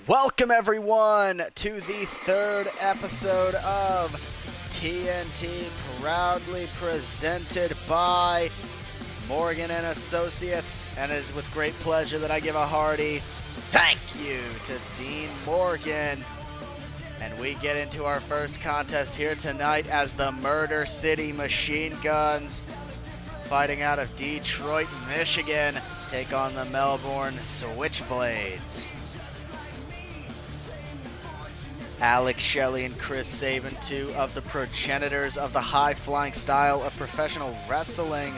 Welcome everyone to the third episode of TNT, proudly presented by Morgan and Associates, and it is with great pleasure that I give a hearty thank you to Dean Morgan. And we get into our first contest here tonight as the Murder City Machine Guns, fighting out of Detroit, Michigan, take on the Melbourne Switchblades. Alex Shelley and Chris Sabin, two of the progenitors of the high-flying style of professional wrestling,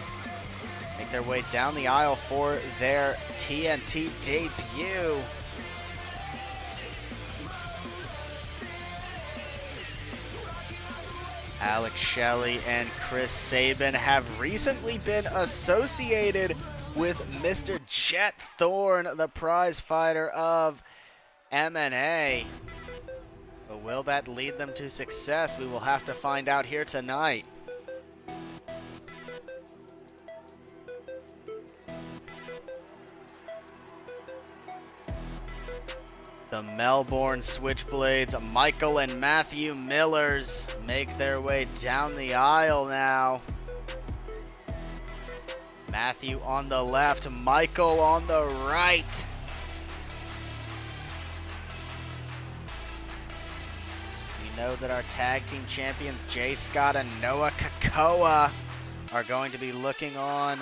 make their way down the aisle for their TNT debut. Alex Shelley and Chris Sabin have recently been associated with Mr. Jet Thorne, the prize fighter of MMA. But will that lead them to success? We will have to find out here tonight. The Melbourne Switchblades, Michael and Matthew Millers, make their way down the aisle now. Matthew on the left, Michael on the right. We know that our tag team champions Jay Scott and Noah Kakoa are going to be looking on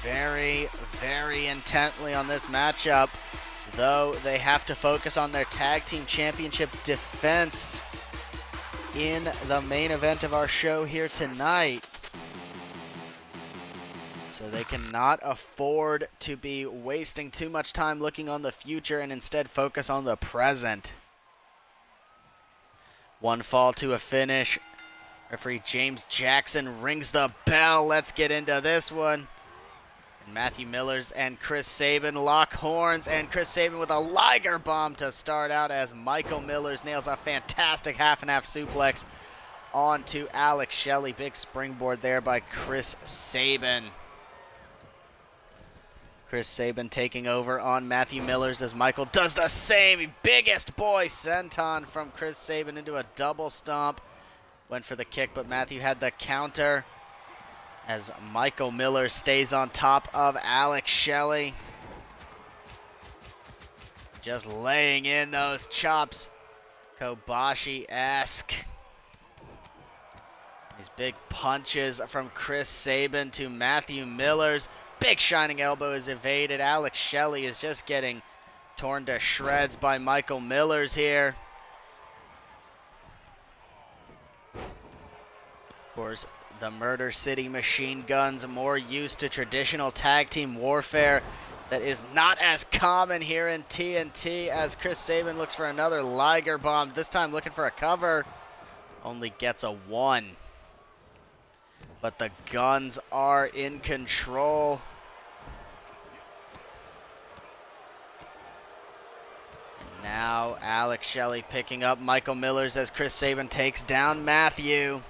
very, very intently on this matchup, though they have to focus on their tag team championship defense in the main event of our show here tonight. So they cannot afford to be wasting too much time looking on the future and instead focus on the present. One fall to a finish. Referee James Jackson rings the bell. Let's get into this one. And Matthew Millers and Chris Sabin lock horns, and Chris Sabin with a Liger bomb to start out as Michael Millers nails a fantastic half-and-half suplex onto Alex Shelley. Big springboard there by Chris Sabin. Chris Sabin taking over on Matthew Millers as Michael does the same. Biggest boy senton from Chris Sabin into a double stomp. Went for the kick, but Matthew had the counter as Michael Millers stays on top of Alex Shelley. Just laying in those chops, Kobashi-esque. These big punches from Chris Sabin to Matthew Millers. Big shining elbow is evaded. Alex Shelley is just getting torn to shreds by Michael Millers here. Of course, the Murder City Machine Guns, more used to traditional tag team warfare that is not as common here in TNT, as Chris Sabin looks for another Liger bomb, this time looking for a cover. Only gets a 1. But the Guns are in control. And now Alex Shelley picking up Michael Millers as Chris Sabin takes down Matthew.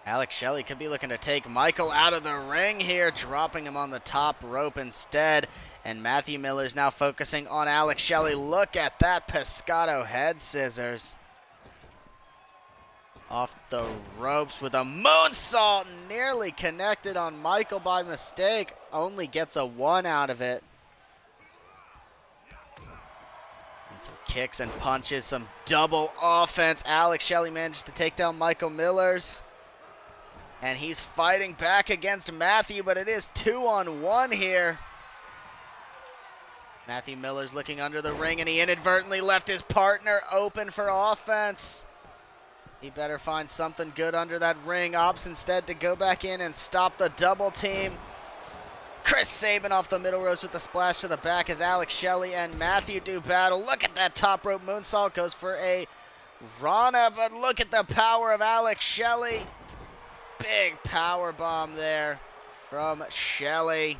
Alex Shelley could be looking to take Michael out of the ring here, dropping him on the top rope instead. And Matthew Millers now focusing on Alex Shelley. Look at that Pescado head scissors. Off the ropes with a moonsault, nearly connected on Michael by mistake. Only gets a 1 out of it. And some kicks and punches, some double offense. Alex Shelley manages to take down Michael Millers. And he's fighting back against Matthew, but it is 2-on-1 here. Matthew Millers looking under the ring, and he inadvertently left his partner open for offense. He better find something good under that ring. Opts instead to go back in and stop the double team. Chris Sabin off the middle ropes with the splash to the back as Alex Shelley and Matthew do battle. Look at that top rope moonsault. Goes for a Rana, but look at the power of Alex Shelley. Big power bomb there from Shelley.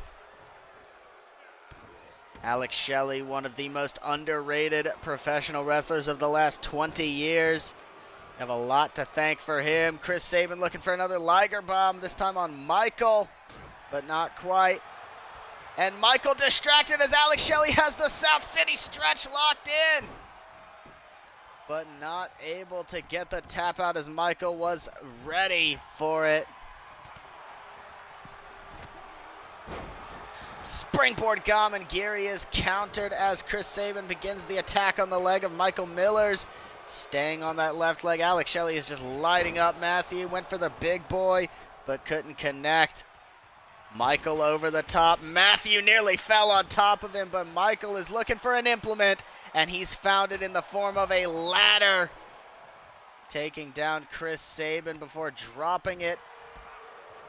Alex Shelley, one of the most underrated professional wrestlers of the last 20 years. Have a lot to thank for him. Chris Sabin looking for another Liger bomb, this time on Michael, but not quite. And Michael distracted as Alex Shelley has the South City stretch locked in. But not able to get the tap out as Michael was ready for it. Springboard Gamengiri is countered as Chris Sabin begins the attack on the leg of Michael Millers. Staying on that left leg, Alex Shelley is just lighting up Matthew. Went for the big boy, but couldn't connect. Michael over the top. Matthew nearly fell on top of him, but Michael is looking for an implement, and he's found it in the form of a ladder. Taking down Chris Sabin before dropping it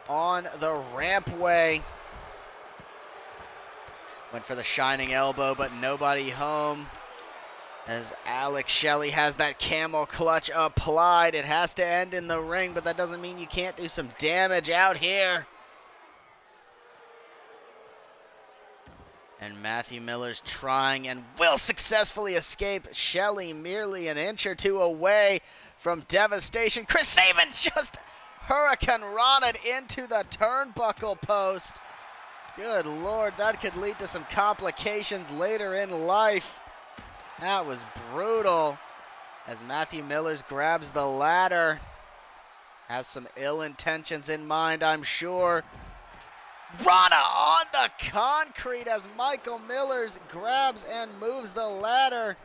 on the rampway. Went for the shining elbow, but nobody home. As Alex Shelley has that camel clutch applied. It has to end in the ring, but that doesn't mean you can't do some damage out here. And Matthew Miller's trying and will successfully escape. Shelley merely an inch or two away from devastation. Chris Sabin just Hurricane Rana'd into the turnbuckle post. Good Lord, that could lead to some complications later in life. That was brutal. As Matthew Millers grabs the ladder. Has some ill intentions in mind, I'm sure. Rana on the concrete as Michael Millers grabs and moves the ladder.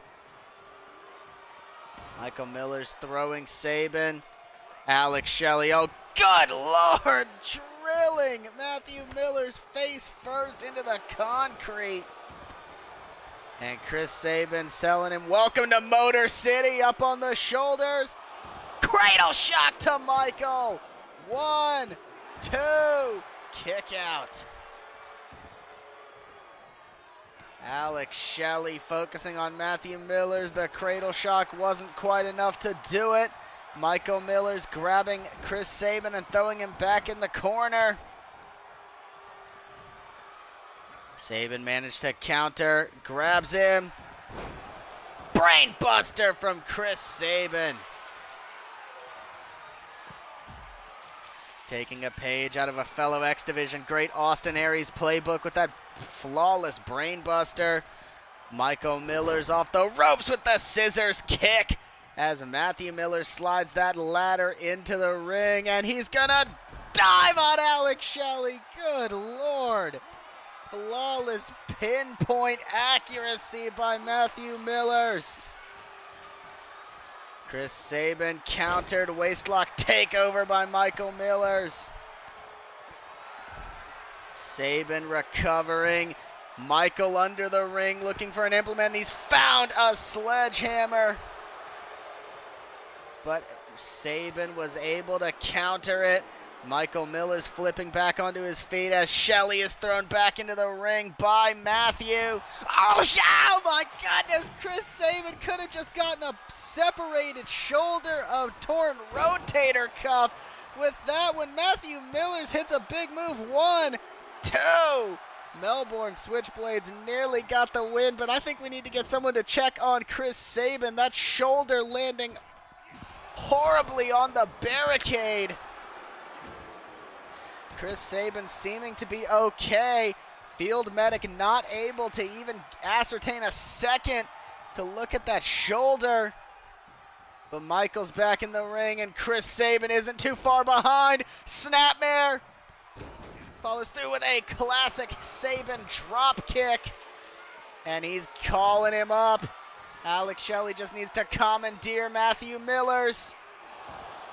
Michael Millers throwing Sabin. Alex Shelley, oh good Lord, drilling Matthew Miller's face first into the concrete. And Chris Sabin selling him, welcome to Motor City, up on the shoulders. Cradle shock to Michael. 1, 2, kick out. Alex Shelley focusing on Matthew Millers. The cradle shock wasn't quite enough to do it. Michael Millers grabbing Chris Sabin and throwing him back in the corner. Sabin managed to counter, grabs him. Brain buster from Chris Sabin. Taking a page out of a fellow X Division great Austin Aries playbook with that flawless brain buster. Michael Millers off the ropes with the scissors kick as Matthew Miller slides that ladder into the ring, and he's gonna dive on Alex Shelley. Good Lord. Flawless pinpoint accuracy by Matthew Millers. Chris Sabin countered, waistlock takeover by Michael Millers. Sabin recovering. Michael under the ring looking for an implement, and he's found a sledgehammer. But Sabin was able to counter it. Michael Miller's flipping back onto his feet as Shelley is thrown back into the ring by Matthew. Oh my goodness, Chris Sabin could have just gotten a separated shoulder, a torn rotator cuff. With that, when Matthew Millers hits a big move, 1, 2. Melbourne Switchblades nearly got the win, but I think we need to get someone to check on Chris Sabin. That shoulder landing horribly on the barricade. Chris Sabin seeming to be okay. Field medic not able to even ascertain a second to look at that shoulder. But Michael's back in the ring, and Chris Sabin isn't too far behind. Snapmare follows through with a classic Sabin drop kick. And he's calling him up. Alex Shelley just needs to commandeer Matthew Millers.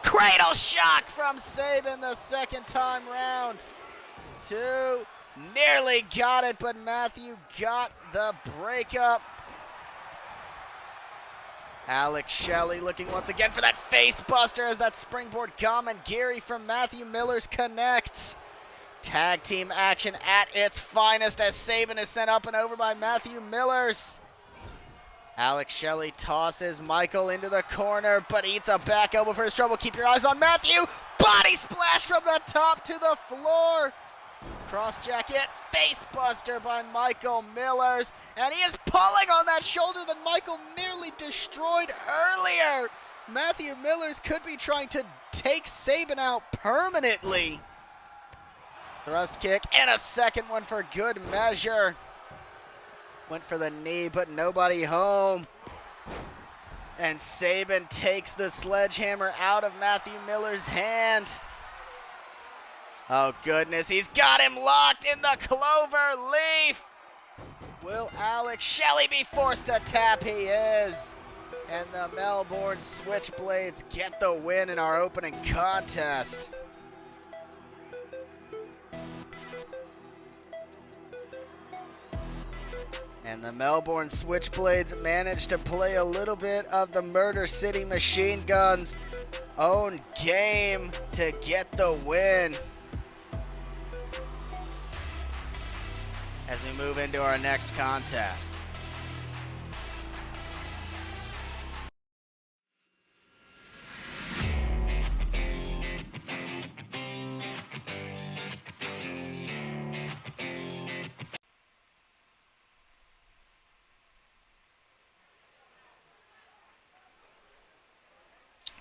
Cradle shock from Sabin the second time round. 2, nearly got it, but Matthew got the breakup. Alex Shelley looking once again for that face buster as that springboard Gamengiri from Matthew Millers connects. Tag team action at its finest as Sabin is sent up and over by Matthew Millers. Alex Shelley tosses Michael into the corner, but eats a back elbow for his trouble. Keep your eyes on Matthew. Body splash from the top to the floor. Cross jacket, face buster by Michael Millers. And he is pulling on that shoulder that Michael nearly destroyed earlier. Matthew Millers could be trying to take Sabin out permanently. Thrust kick and a second one for good measure. Went for the knee, but nobody home. And Sabin takes the sledgehammer out of Matthew Miller's hand. Oh goodness, he's got him locked in the clover leaf. Will Alex Shelley be forced to tap? He is. And the Melbourne Switchblades get the win in our opening contest. And the Melbourne Switchblades managed to play a little bit of the Murder City Machine Guns' own game to get the win. As we move into our next contest.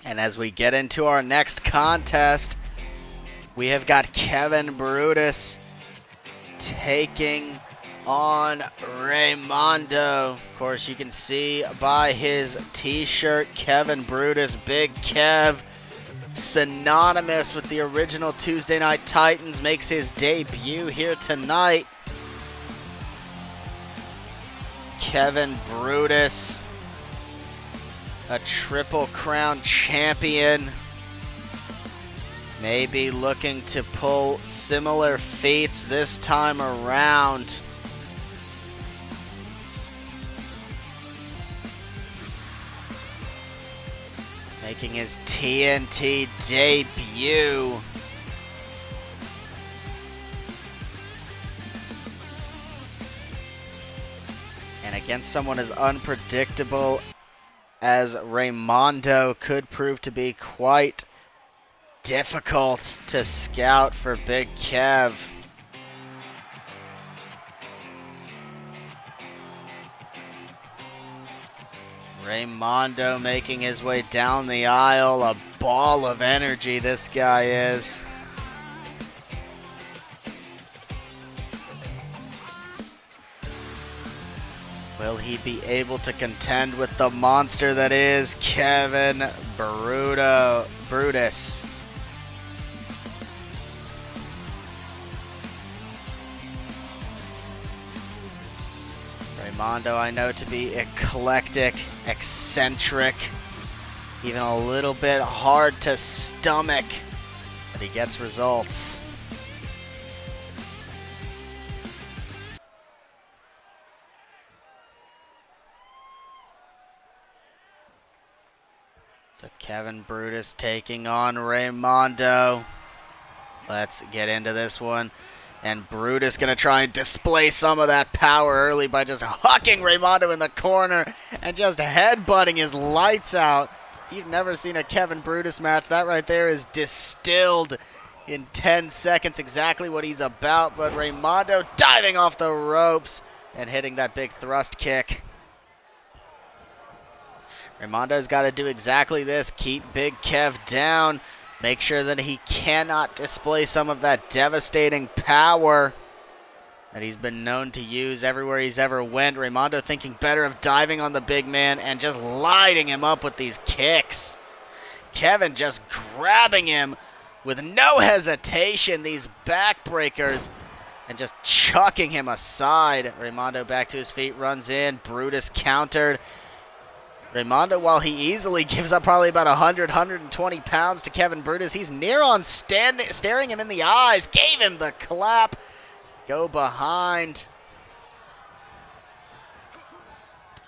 And as we get into our next contest, we have got Kevin Brutus taking on Raymondo. Of course, you can see by his t-shirt, Kevin Brutus, Big Kev, synonymous with the original Tuesday Night Titans, makes his debut here tonight. Kevin Brutus, a Triple Crown champion, maybe looking to pull similar feats this time around. Making his TNT debut. And against someone as unpredictable as Raymondo, could prove to be quite difficult to scout for Big Kev. Raymondo making his way down the aisle, a ball of energy this guy is. Will he be able to contend with the monster that is Kevin Brutus? Raymondo, I know to be eclectic, eccentric, even a little bit hard to stomach, but he gets results. So Kevin Brutus taking on Raymondo. Let's get into this one. And Brutus going to try and display some of that power early by just hucking Raymondo in the corner and just headbutting his lights out. If you've never seen a Kevin Brutus match, that right there is distilled in 10 seconds exactly what he's about. But Raymondo diving off the ropes and hitting that big thrust kick. Raymondo's got to do exactly this. Keep Big Kev down. Make sure that he cannot display some of that devastating power that he's been known to use everywhere he's ever went. Raymondo thinking better of diving on the big man and just lighting him up with these kicks. Kevin just grabbing him with no hesitation, these backbreakers, and just chucking him aside. Raymondo back to his feet, runs in. Brutus countered. Raymondo, while he easily gives up probably about 120 pounds to Kevin Brutus, he's near on staring him in the eyes. Gave him the clap. Go behind.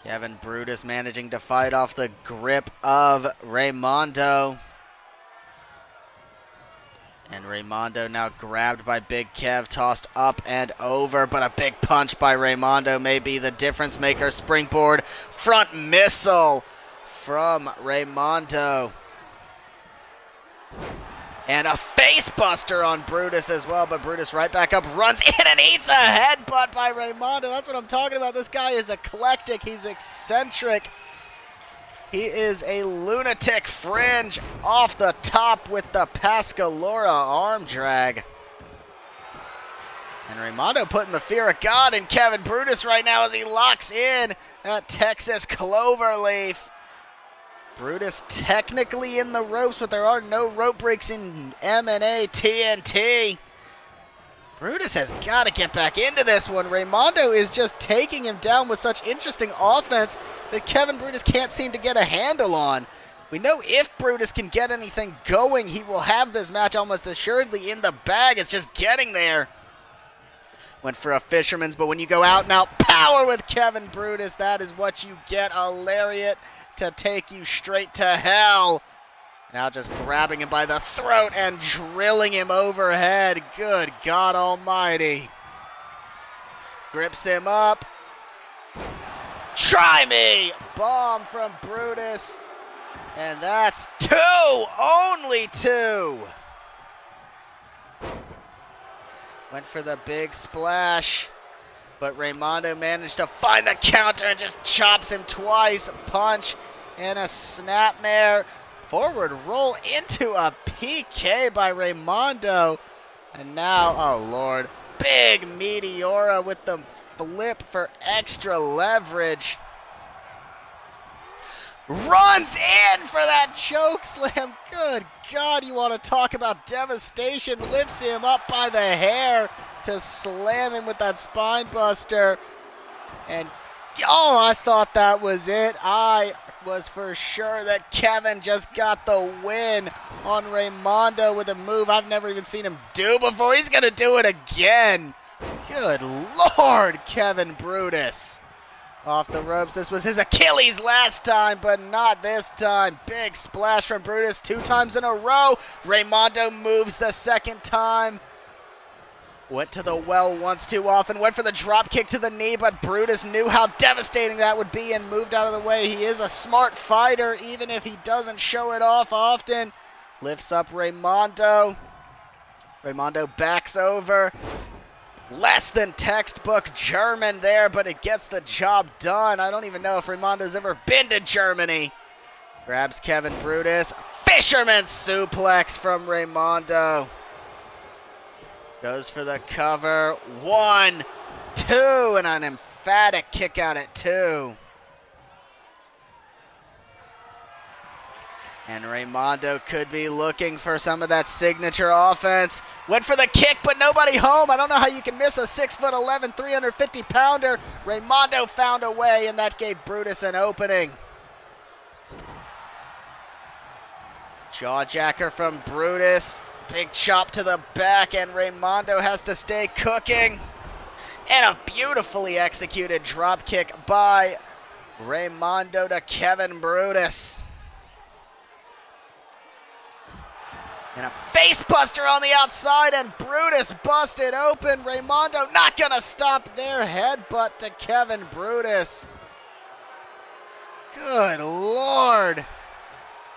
Kevin Brutus managing to fight off the grip of Raymondo. And Raymondo now grabbed by Big Kev, tossed up and over, but a big punch by Raymondo may be the difference maker. Springboard front missile from Raymondo. And a face buster on Brutus as well, but Brutus right back up, runs in and eats a headbutt by Raymondo. That's what I'm talking about. This guy is eclectic. He's eccentric. He is a lunatic fringe off the top with the Pascalora arm drag. And Raimondo putting the fear of God in Kevin Brutus right now as he locks in that Texas Cloverleaf. Brutus technically in the ropes, but there are no rope breaks in M&A TNT. Brutus has got to get back into this one. Raimondo is just taking him down with such interesting offense that Kevin Brutus can't seem to get a handle on. We know if Brutus can get anything going, he will have this match almost assuredly in the bag. It's just getting there. Went for a fisherman's, but when you go out and out power with Kevin Brutus, that is what you get. A lariat to take you straight to hell. Now just grabbing him by the throat and drilling him overhead. Good God almighty. Grips him up. Try me! Bomb from Brutus. And that's 2! Only 2! Went for the big splash, but Raimondo managed to find the counter and just chops him twice. A punch and a snapmare. Forward roll into a PK by Raimondo. And now, oh Lord, big Meteora with the flip for extra leverage. Runs in for that choke slam. Good God, you want to talk about devastation. Lifts him up by the hair to slam him with that spine buster. And, oh, I thought that was it. I was for sure that Kevin just got the win on Raimondo with a move I've never even seen him do before. He's going to do it again. Good Lord, Kevin Brutus. Off the ropes. This was his Achilles last time, but not this time. Big splash from Brutus 2 times in a row. Raimondo moves the second time. Went to the well once too often. Went for the drop kick to the knee, but Brutus knew how devastating that would be and moved out of the way. He is a smart fighter, even if he doesn't show it off often. Lifts up Raimondo. Raimondo backs over. Less than textbook German there, but it gets the job done. I don't even know if Raimondo's ever been to Germany. Grabs Kevin Brutus. Fisherman suplex from Raimondo. Goes for the cover. 1, 2, and an emphatic kick out at 2. And Raimondo could be looking for some of that signature offense. Went for the kick, but nobody home. I don't know how you can miss a 6'11", 350-pounder. Raimondo found a way, and that gave Brutus an opening. Jawjacker from Brutus. Big chop to the back, and Raimondo has to stay cooking. And a beautifully executed drop kick by Raimondo to Kevin Brutus. And a face buster on the outside, and Brutus busted open. Raimondo not going to stop there. Headbutt to Kevin Brutus. Good Lord.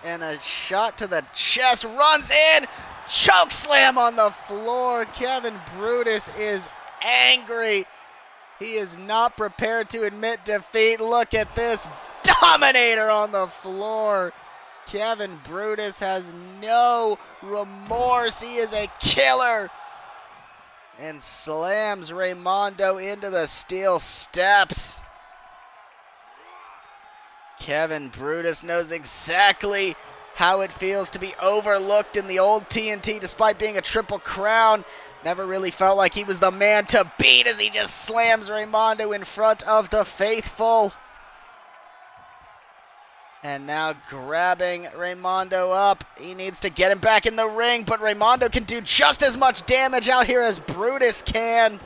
And a shot to the chest. Runs in. Choke slam on the floor. Kevin Brutus is angry. He is not prepared to admit defeat. Look at this. Dominator on the floor. Kevin Brutus has no remorse. He is a killer. And slams Raimondo into the steel steps. Kevin Brutus knows exactly how it feels to be overlooked in the old TNT despite being a Triple Crown. Never really felt like he was the man to beat as he just slams Raimondo in front of the faithful. And now grabbing Raimondo up. He needs to get him back in the ring, but Raimondo can do just as much damage out here as Brutus can.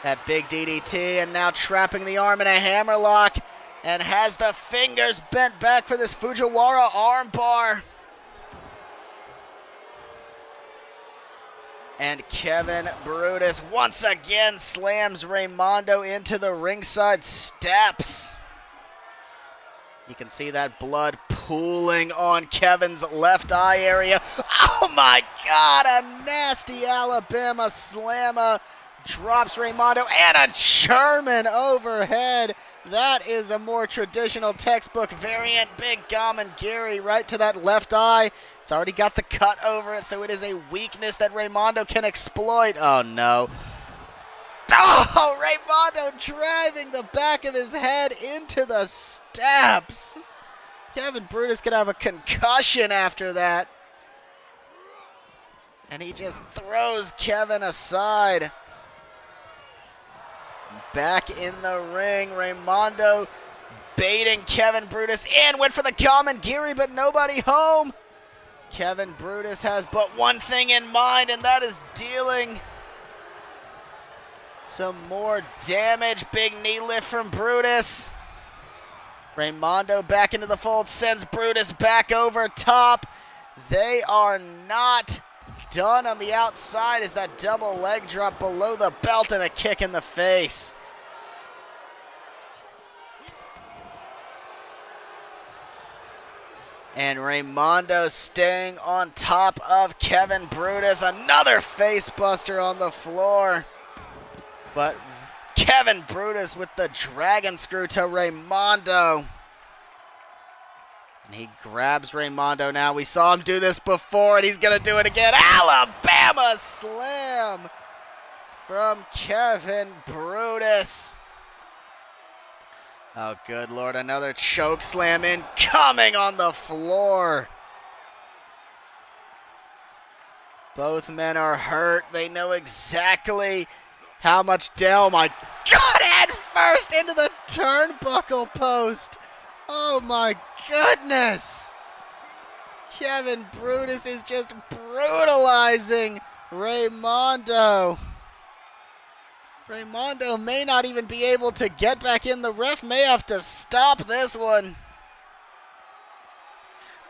That big DDT, and now trapping the arm in a hammerlock, and has the fingers bent back for this Fujiwara armbar. And Kevin Brutus once again slams Raimondo into the ringside steps. You can see that blood pooling on Kevin's left eye area. Oh my God, a nasty Alabama slammer drops Raimondo, and a German overhead. That is a more traditional textbook variant. Big Gamengiri right to that left eye. It's already got the cut over it, so it is a weakness that Raimondo can exploit. Oh, no. Oh, Raimondo driving the back of his head into the steps. Kevin Brutus could have a concussion after that. And he just throws Kevin aside. Back in the ring, Raimondo baiting Kevin Brutus in. Went for the Gamengiri, but nobody home. Kevin Brutus has but one thing in mind, and that is dealing some more damage. Big knee lift from Brutus. Raimondo back into the fold, sends Brutus back over top. They are not done on the outside as that double leg drop below the belt and a kick in the face. And Raimondo staying on top of Kevin Brutus. Another face buster on the floor. But Kevin Brutus with the dragon screw to Raimondo. And he grabs Raimondo now. We saw him do this before, and he's going to do it again. Alabama slam from Kevin Brutus. Oh, good Lord. Another choke slam incoming on the floor. Both men are hurt. They know exactly how much down. Oh, my God. Head first into the turnbuckle post. Oh, my goodness. Kevin Brutus is just brutalizing Raimondo. Raimondo may not even be able to get back in. The ref may have to stop this one.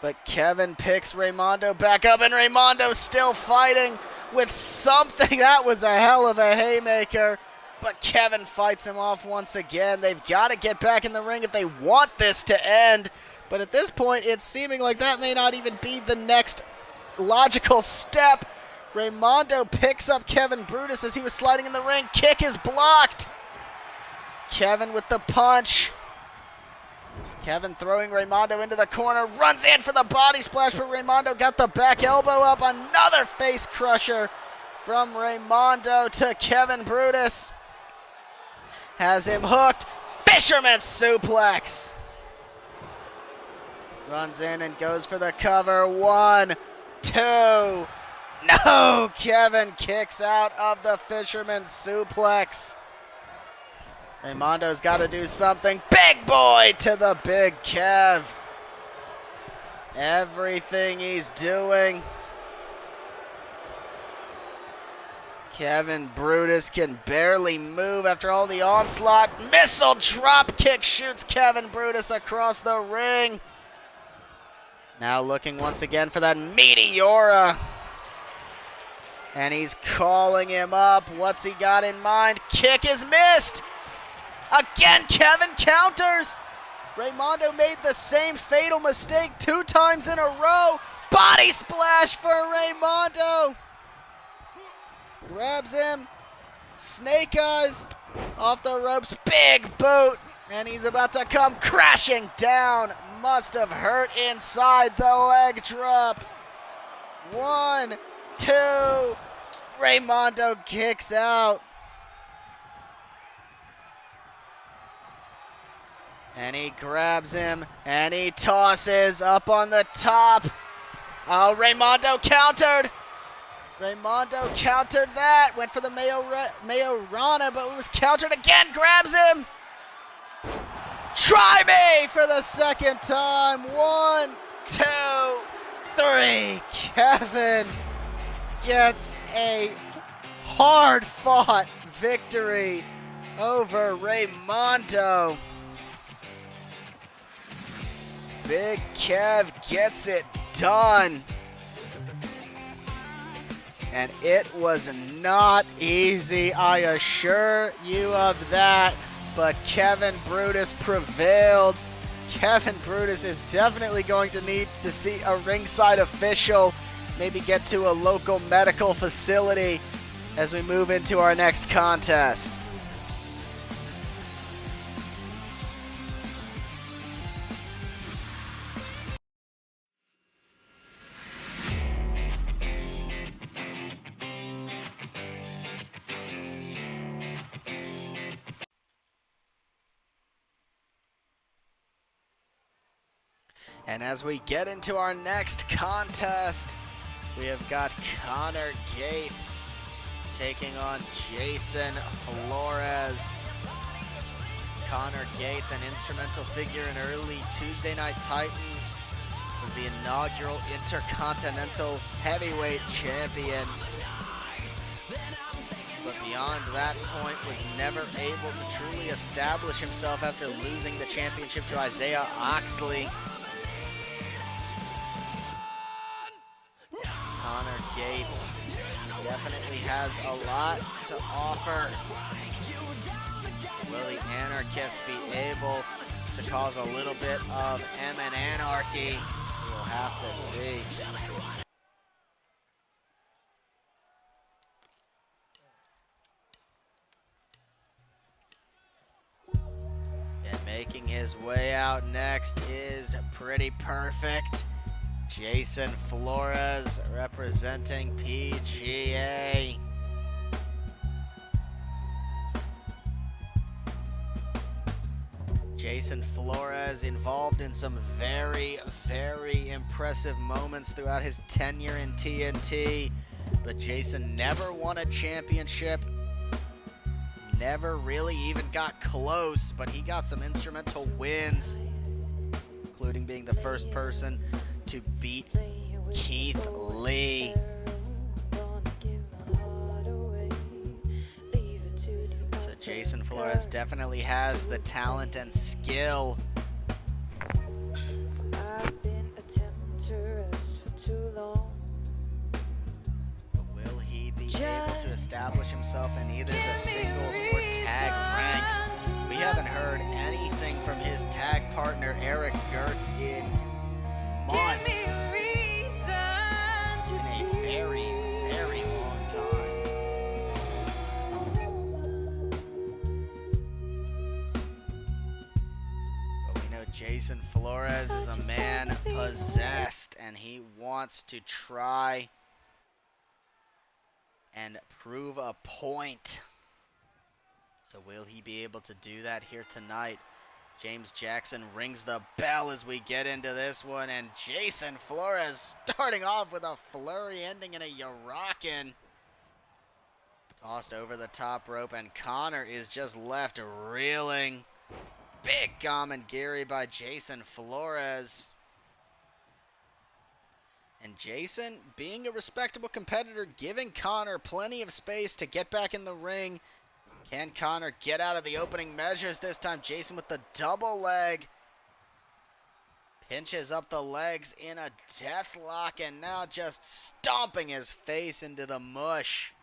But Kevin picks Raimondo back up, and Raimondo's still fighting with something. That was a hell of a haymaker. But Kevin fights him off once again. They've got to get back in the ring if they want this to end. But at this point, it's seeming like that may not even be the next logical step. Raimondo picks up Kevin Brutus as he was sliding in the ring. Kick is blocked. Kevin with the punch. Kevin throwing Raimondo into the corner. Runs in for the body splash, but Raimondo got the back elbow up. Another face crusher from Raimondo to Kevin Brutus. Has him hooked. Fisherman suplex. Runs in and goes for the cover. 1, 2. No, Kevin kicks out of the fisherman suplex. Raimondo's got to do something. Big boy to the big Kev. Everything he's doing. Kevin Brutus can barely move after all the onslaught. Missile drop kick shoots Kevin Brutus across the ring. Now looking once again for that Meteora. And he's calling him up. What's he got in mind? Kick is missed. Again, Kevin counters. Raimondo made the same fatal mistake 2 times in a row. Body splash for Raimondo. Grabs him. Snake eyes off the ropes. Big boot. And he's about to come crashing down. Must have hurt inside the leg drop. 1, 2. Raimondo kicks out. And he grabs him and he tosses up on the top. Oh, Raimondo countered. Raimondo countered that. Went for the Majorana, but it was countered again. Grabs him. Try me for the second time. 1, 2, 3. Kevin gets a hard-fought victory over Raimondo. Big Kev gets it done. And it was not easy, I assure you of that. But Kevin Brutus prevailed. Kevin Brutus is definitely going to need to see a ringside official, maybe get to a local medical facility as we move into our next contest. And as we get into our next contest, we have got Connor Gates taking on Jason Flores. Connor Gates, an instrumental figure in early Tuesday Night Titans, was the inaugural Intercontinental Heavyweight Champion. But beyond that point, was never able to truly establish himself after losing the championship to Isaiah Oxley. Connor Gates definitely has a lot to offer. Will the Anarchist be able to cause a little bit of M and anarchy? We'll have to see. And making his way out next is Pretty Perfect. Jason Flores representing PGA. Jason Flores involved in some very, very impressive moments throughout his tenure in TNT, but Jason never won a championship, never really even got close, but he got some instrumental wins, including being the first person to beat Keith Lee. So Jason Flores definitely has the talent and skill. But will he be able to establish himself in either the singles or tag ranks? We haven't heard anything from his tag partner Eric Gertz in months. In a very, very long time. But we know Jason Flores is a man possessed, and he wants to try and prove a point. So will he be able to do that here tonight? James Jackson rings the bell as we get into this one, and Jason Flores starting off with a flurry, ending in a Uraken. Tossed over the top rope, and Connor is just left reeling. Big Gamengiri by Jason Flores. And Jason, being a respectable competitor, giving Connor plenty of space to get back in the ring. Can Connor get out of the opening measures this time? Jason with the double leg. Pinches up the legs in a death lock, and now just stomping his face into the mush.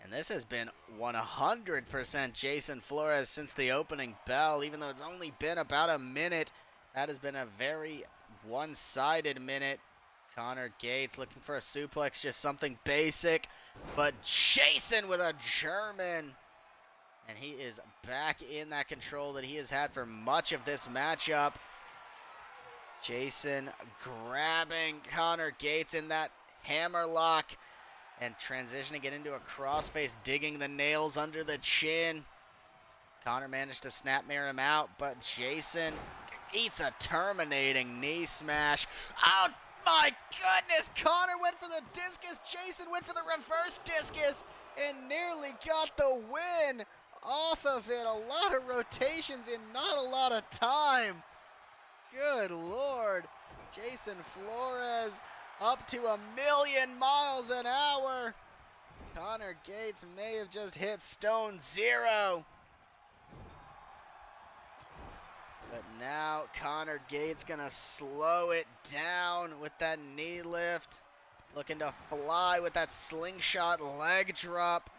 And this has been 100% Jason Flores since the opening bell, even though it's only been about a minute. That has been a very one-sided minute. Connor Gates looking for a suplex, just something basic. But Jason with a German. And he is back in that control that he has had for much of this matchup. Jason grabbing Connor Gates in that hammer lock and transitioning it into a crossface, digging the nails under the chin. Connor managed to snapmare him out, but Jason eats a terminating knee smash. Oh my goodness, Connor went for the discus, Jason went for the reverse discus, and nearly got the win off of it. A lot of rotations in not a lot of time. Good Lord. Jason Flores up to 1,000,000 miles an hour. Connor Gates may have just hit stone zero. But now Connor Gates gonna slow it down with that knee lift. Looking to fly with that slingshot leg drop.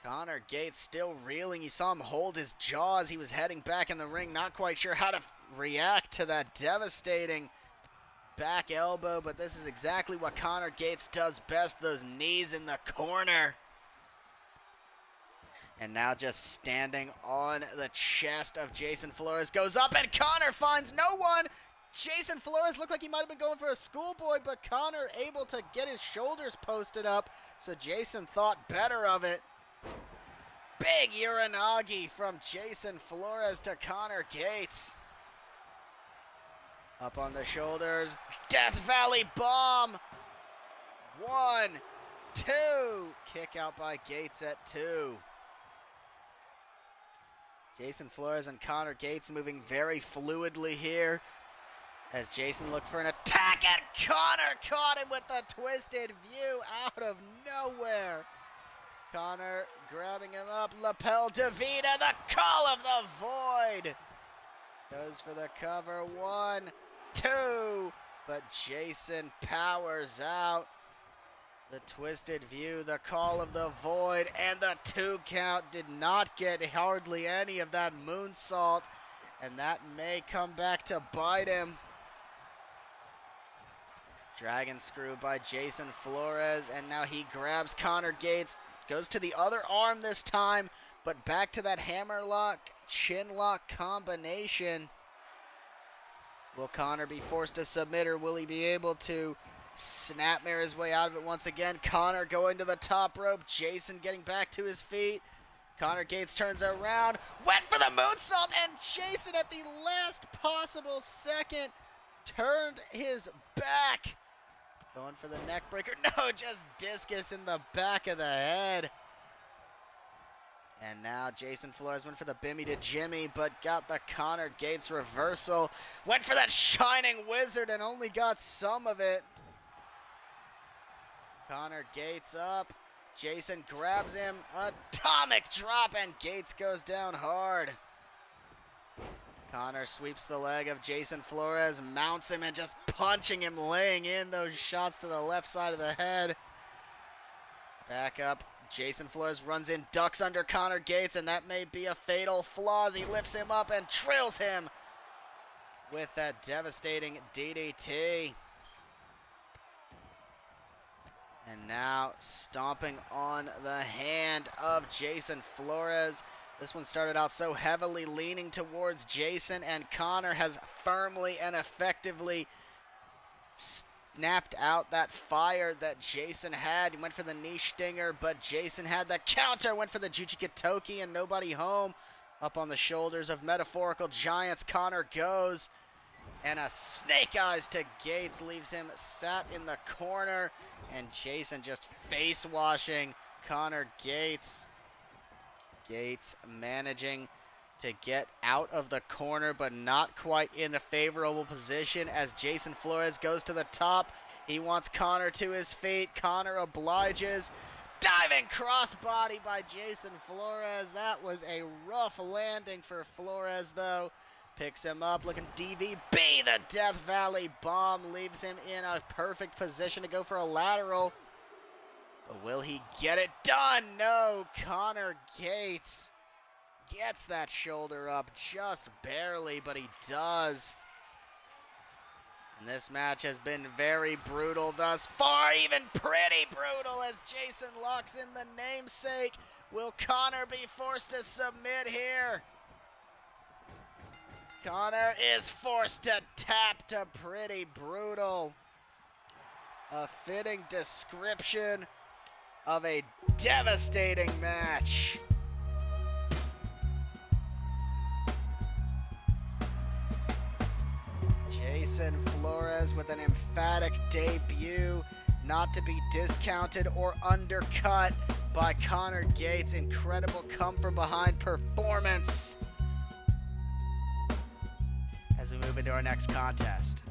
Connor Gates still reeling. You saw him hold his jaw as he was heading back in the ring. Not quite sure how to react to that devastating back elbow, but this is exactly what Connor Gates does best, those knees in the corner. And now just standing on the chest of Jason Flores, goes up and Connor finds no one. Jason Flores looked like he might have been going for a schoolboy, but Connor able to get his shoulders posted up, so Jason thought better of it. Big Uranagi from Jason Flores to Connor Gates. Up on the shoulders, Death Valley Bomb. 1, 2, kick out by Gates at 2. Jason Flores and Connor Gates moving very fluidly here, as Jason looked for an attack, and Connor caught him with the twisted view out of nowhere. Connor grabbing him up, lapel Davida, the call of the void. Goes for the cover, 1, 2, but Jason powers out. The twisted view, the call of the void, and the 2 count. Did not get hardly any of that moonsault, and that may come back to bite him. Dragon screw by Jason Flores, and now he grabs Connor Gates, goes to the other arm this time, but back to that hammerlock, chinlock combination. Will Connor be forced to submit, or will he be able to snapmare his way out of it once again? Connor going to the top rope, Jason getting back to his feet. Connor Gates turns around, went for the moonsault, and Jason at the last possible second turned his back. Going for the neck breaker. No, just discus in the back of the head. And now Jason Flores went for the Bimmy to Jimmy, but got the Connor Gates reversal. Went for that Shining Wizard and only got some of it. Connor Gates up. Jason grabs him. Atomic drop, and Gates goes down hard. Connor sweeps the leg of Jason Flores, mounts him, and just punching him, laying in those shots to the left side of the head. Back up. Jason Flores runs in, ducks under Connor Gates, and that may be a fatal flaw as he lifts him up and drills him with that devastating DDT. And now stomping on the hand of Jason Flores. This one started out so heavily leaning towards Jason, and Connor has firmly and effectively snapped out that fire that Jason had. He went for the knee stinger, but Jason had the counter, went for the Juchikatoki, and nobody home. Up on the shoulders of metaphorical giants, Connor goes, and a snake eyes to Gates leaves him sat in the corner, and Jason just face washing Connor Gates. Gates managing to get out of the corner, but not quite in a favorable position as Jason Flores goes to the top. He wants Connor to his feet. Connor obliges. Diving crossbody by Jason Flores. That was a rough landing for Flores, though. Picks him up, looking DVB. The Death Valley Bomb leaves him in a perfect position to go for a lateral. But will he get it done? No, Connor Gates gets that shoulder up just barely, but he does. And this match has been very brutal thus far, even pretty brutal as Jason locks in the namesake. Will Connor be forced to submit here? Connor is forced to tap to pretty brutal. A fitting description of a devastating match. Jason Flores with an emphatic debut, not to be discounted or undercut by Connor Gates. Incredible come from behind performance as we move into our next contest.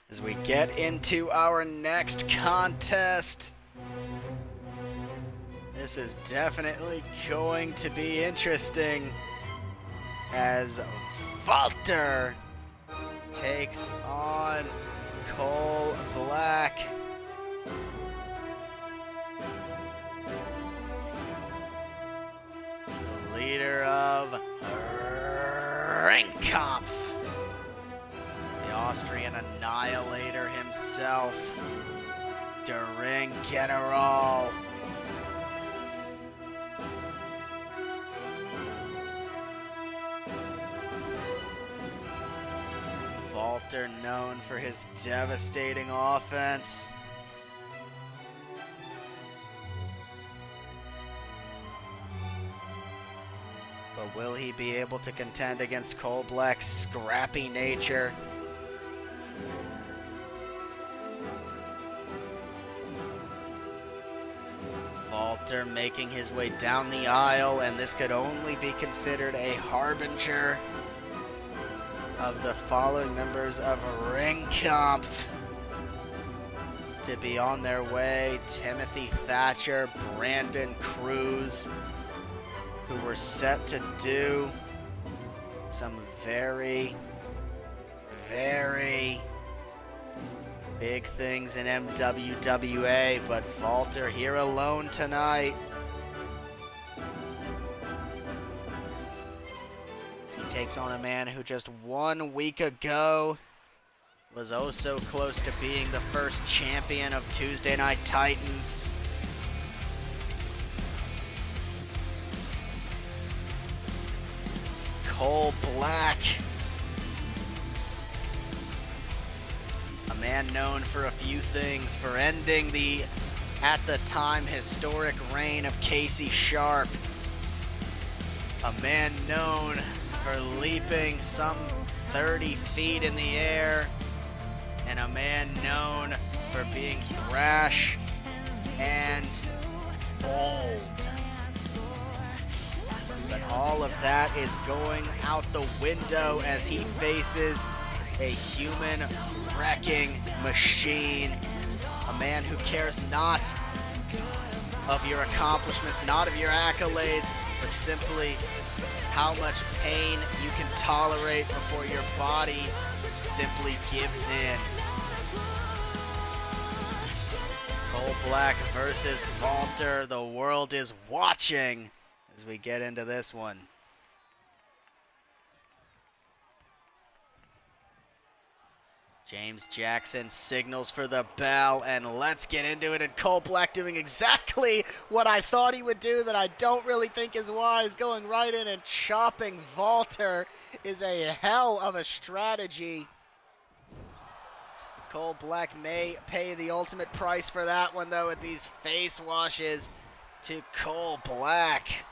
As we get into our next contest, this is definitely going to be interesting as Walter takes on Cole Black. The leader of Ringkampf. The Austrian annihilator himself. Der Ring General. Walter, known for his devastating offense. But will he be able to contend against Cole Black's scrappy nature? Walter making his way down the aisle, and this could only be considered a harbinger of the following members of Ringkampf to be on their way. Timothy Thatcher, Brandon Cruz, who were set to do some very, very big things in MWWA, but Walter here alone tonight. He takes on a man who just 1 week ago was oh so close to being the first champion of Tuesday Night Titans. Cole Black. A man known for a few things, for ending the, at the time, historic reign of Casey Sharp. A man known for leaping some 30 feet in the air, and a man known for being brash and bold. But all of that is going out the window as he faces a human wrecking machine. A man who cares not of your accomplishments, not of your accolades, but simply how much pain you can tolerate before your body simply gives in. Cole Black versus Walter. The world is watching as we get into this one. James Jackson signals for the bell, and let's get into it. And Cole Black doing exactly what I thought he would do that I don't really think is wise. Going right in and chopping Walter is a hell of a strategy. Cole Black may pay the ultimate price for that one, though, at these face washes to Cole Black.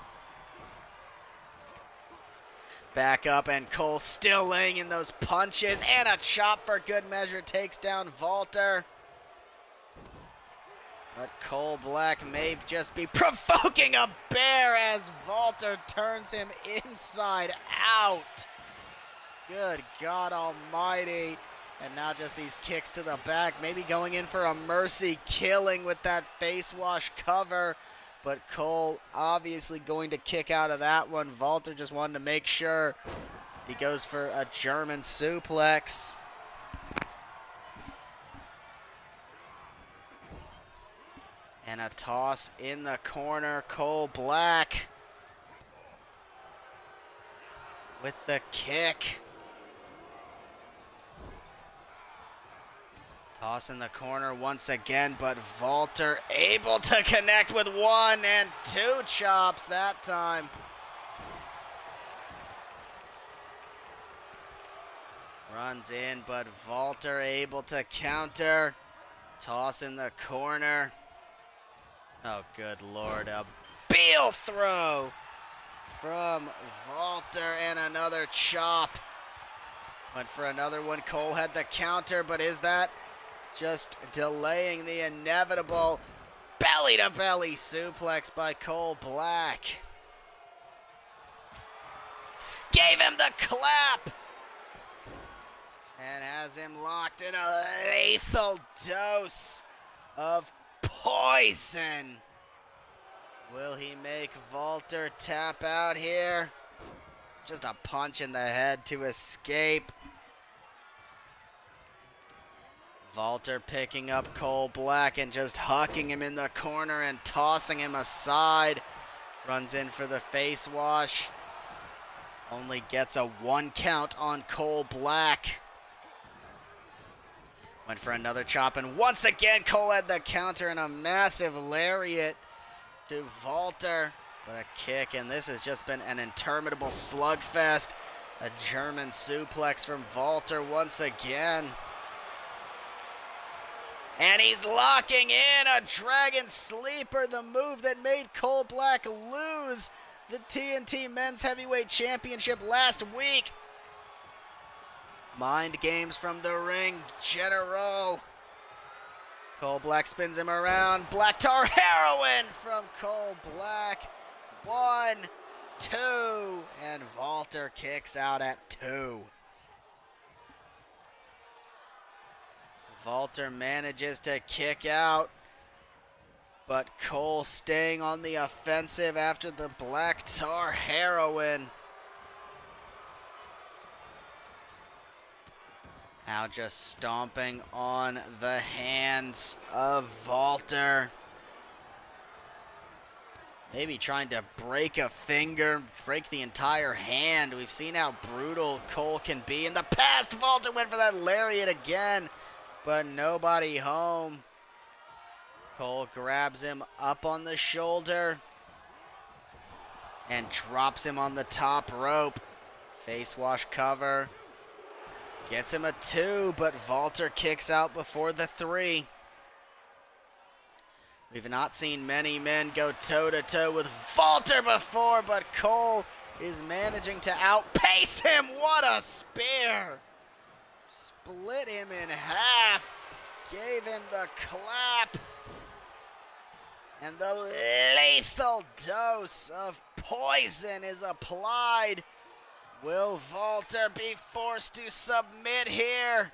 Back up, and Cole still laying in those punches, and a chop for good measure takes down Walter. But Cole Black may just be provoking a bear as Walter turns him inside out. Good God almighty. And now just these kicks to the back, maybe going in for a mercy killing with that face wash cover. But Cole obviously going to kick out of that one. Walter just wanted to make sure. He goes for a German suplex. And a toss in the corner. Cole Black with the kick. Toss in the corner once again, but Walter able to connect with 1 and 2 chops that time. Runs in, but Walter able to counter. Toss in the corner. Oh, good Lord. A Beal throw from Walter, and another chop. Went for another one. Cole had the counter, but is that just delaying the inevitable belly-to-belly suplex by Cole Black? Gave him the clap! And has him locked in a lethal dose of poison. Will he make Walter tap out here? Just a punch in the head to escape. Walter picking up Cole Black and just hucking him in the corner and tossing him aside. Runs in for the face wash. Only gets a 1 count on Cole Black. Went for another chop, and once again Cole had the counter and a massive lariat to Walter. But a kick, and this has just been an interminable slugfest. A German suplex from Walter once again. And he's locking in a Dragon Sleeper, the move that made Cole Black lose the TNT Men's Heavyweight Championship last week. Mind games from the ring, General. Cole Black spins him around. Black Tar Heroin from Cole Black. 1, 2, and Walter kicks out at 2. Walter manages to kick out, but Cole staying on the offensive after the Black Tar Heroin. Now just stomping on the hands of Walter. Maybe trying to break a finger, break the entire hand. We've seen how brutal Cole can be. In the past, Walter went for that lariat again, but nobody home. Cole grabs him up on the shoulder and drops him on the top rope. Face wash cover. Gets him a 2, but Walter kicks out before the 3. We've not seen many men go toe-to-toe with Walter before, but Cole is managing to outpace him. What a spear! Split him in half. Gave him the clap. And the lethal dose of poison is applied. Will Walter be forced to submit here?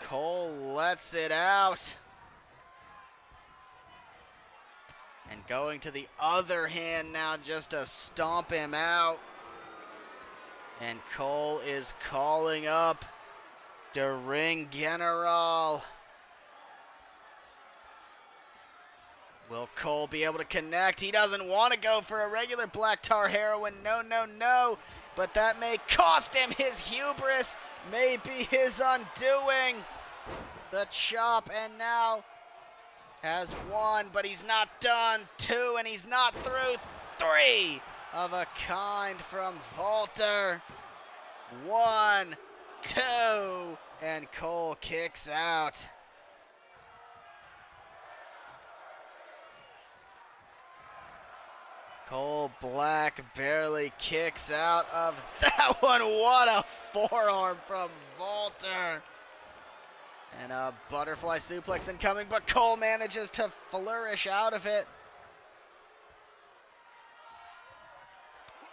Cole lets it out. And going to the other hand now just to stomp him out. And Cole is calling up the Ring General. Will Cole be able to connect? He doesn't want to go for a regular Black Tar Heroin. No, no, no. But that may cost him his hubris. May be his undoing. The chop, and now has 1, but he's not done. 2, and he's not through. 3 of a kind from Walter. 1, 2, and Cole kicks out. Cole Black barely kicks out of that one. What a forearm from Walter. And a butterfly suplex incoming, but Cole manages to flourish out of it.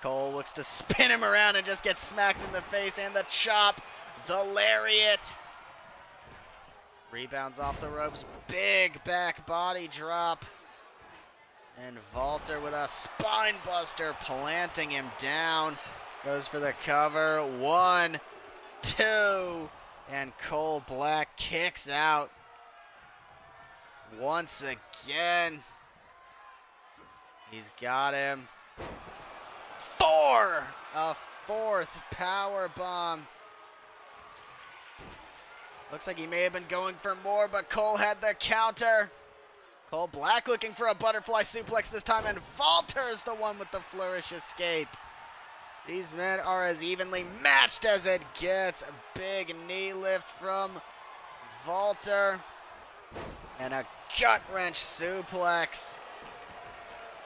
Cole looks to spin him around and just gets smacked in the face. And the chop, the lariat. Rebounds off the ropes. Big back body drop. And Walter with a spine buster planting him down. Goes for the cover. 1, 2, and Cole Black kicks out once again. He's got him. 4, a 4th power bomb. Looks like he may have been going for more, but Cole had the counter. Cole Black looking for a butterfly suplex this time, and Walter's the one with the flourish escape. These men are as evenly matched as it gets. A big knee lift from Walter. And a gut-wrench suplex.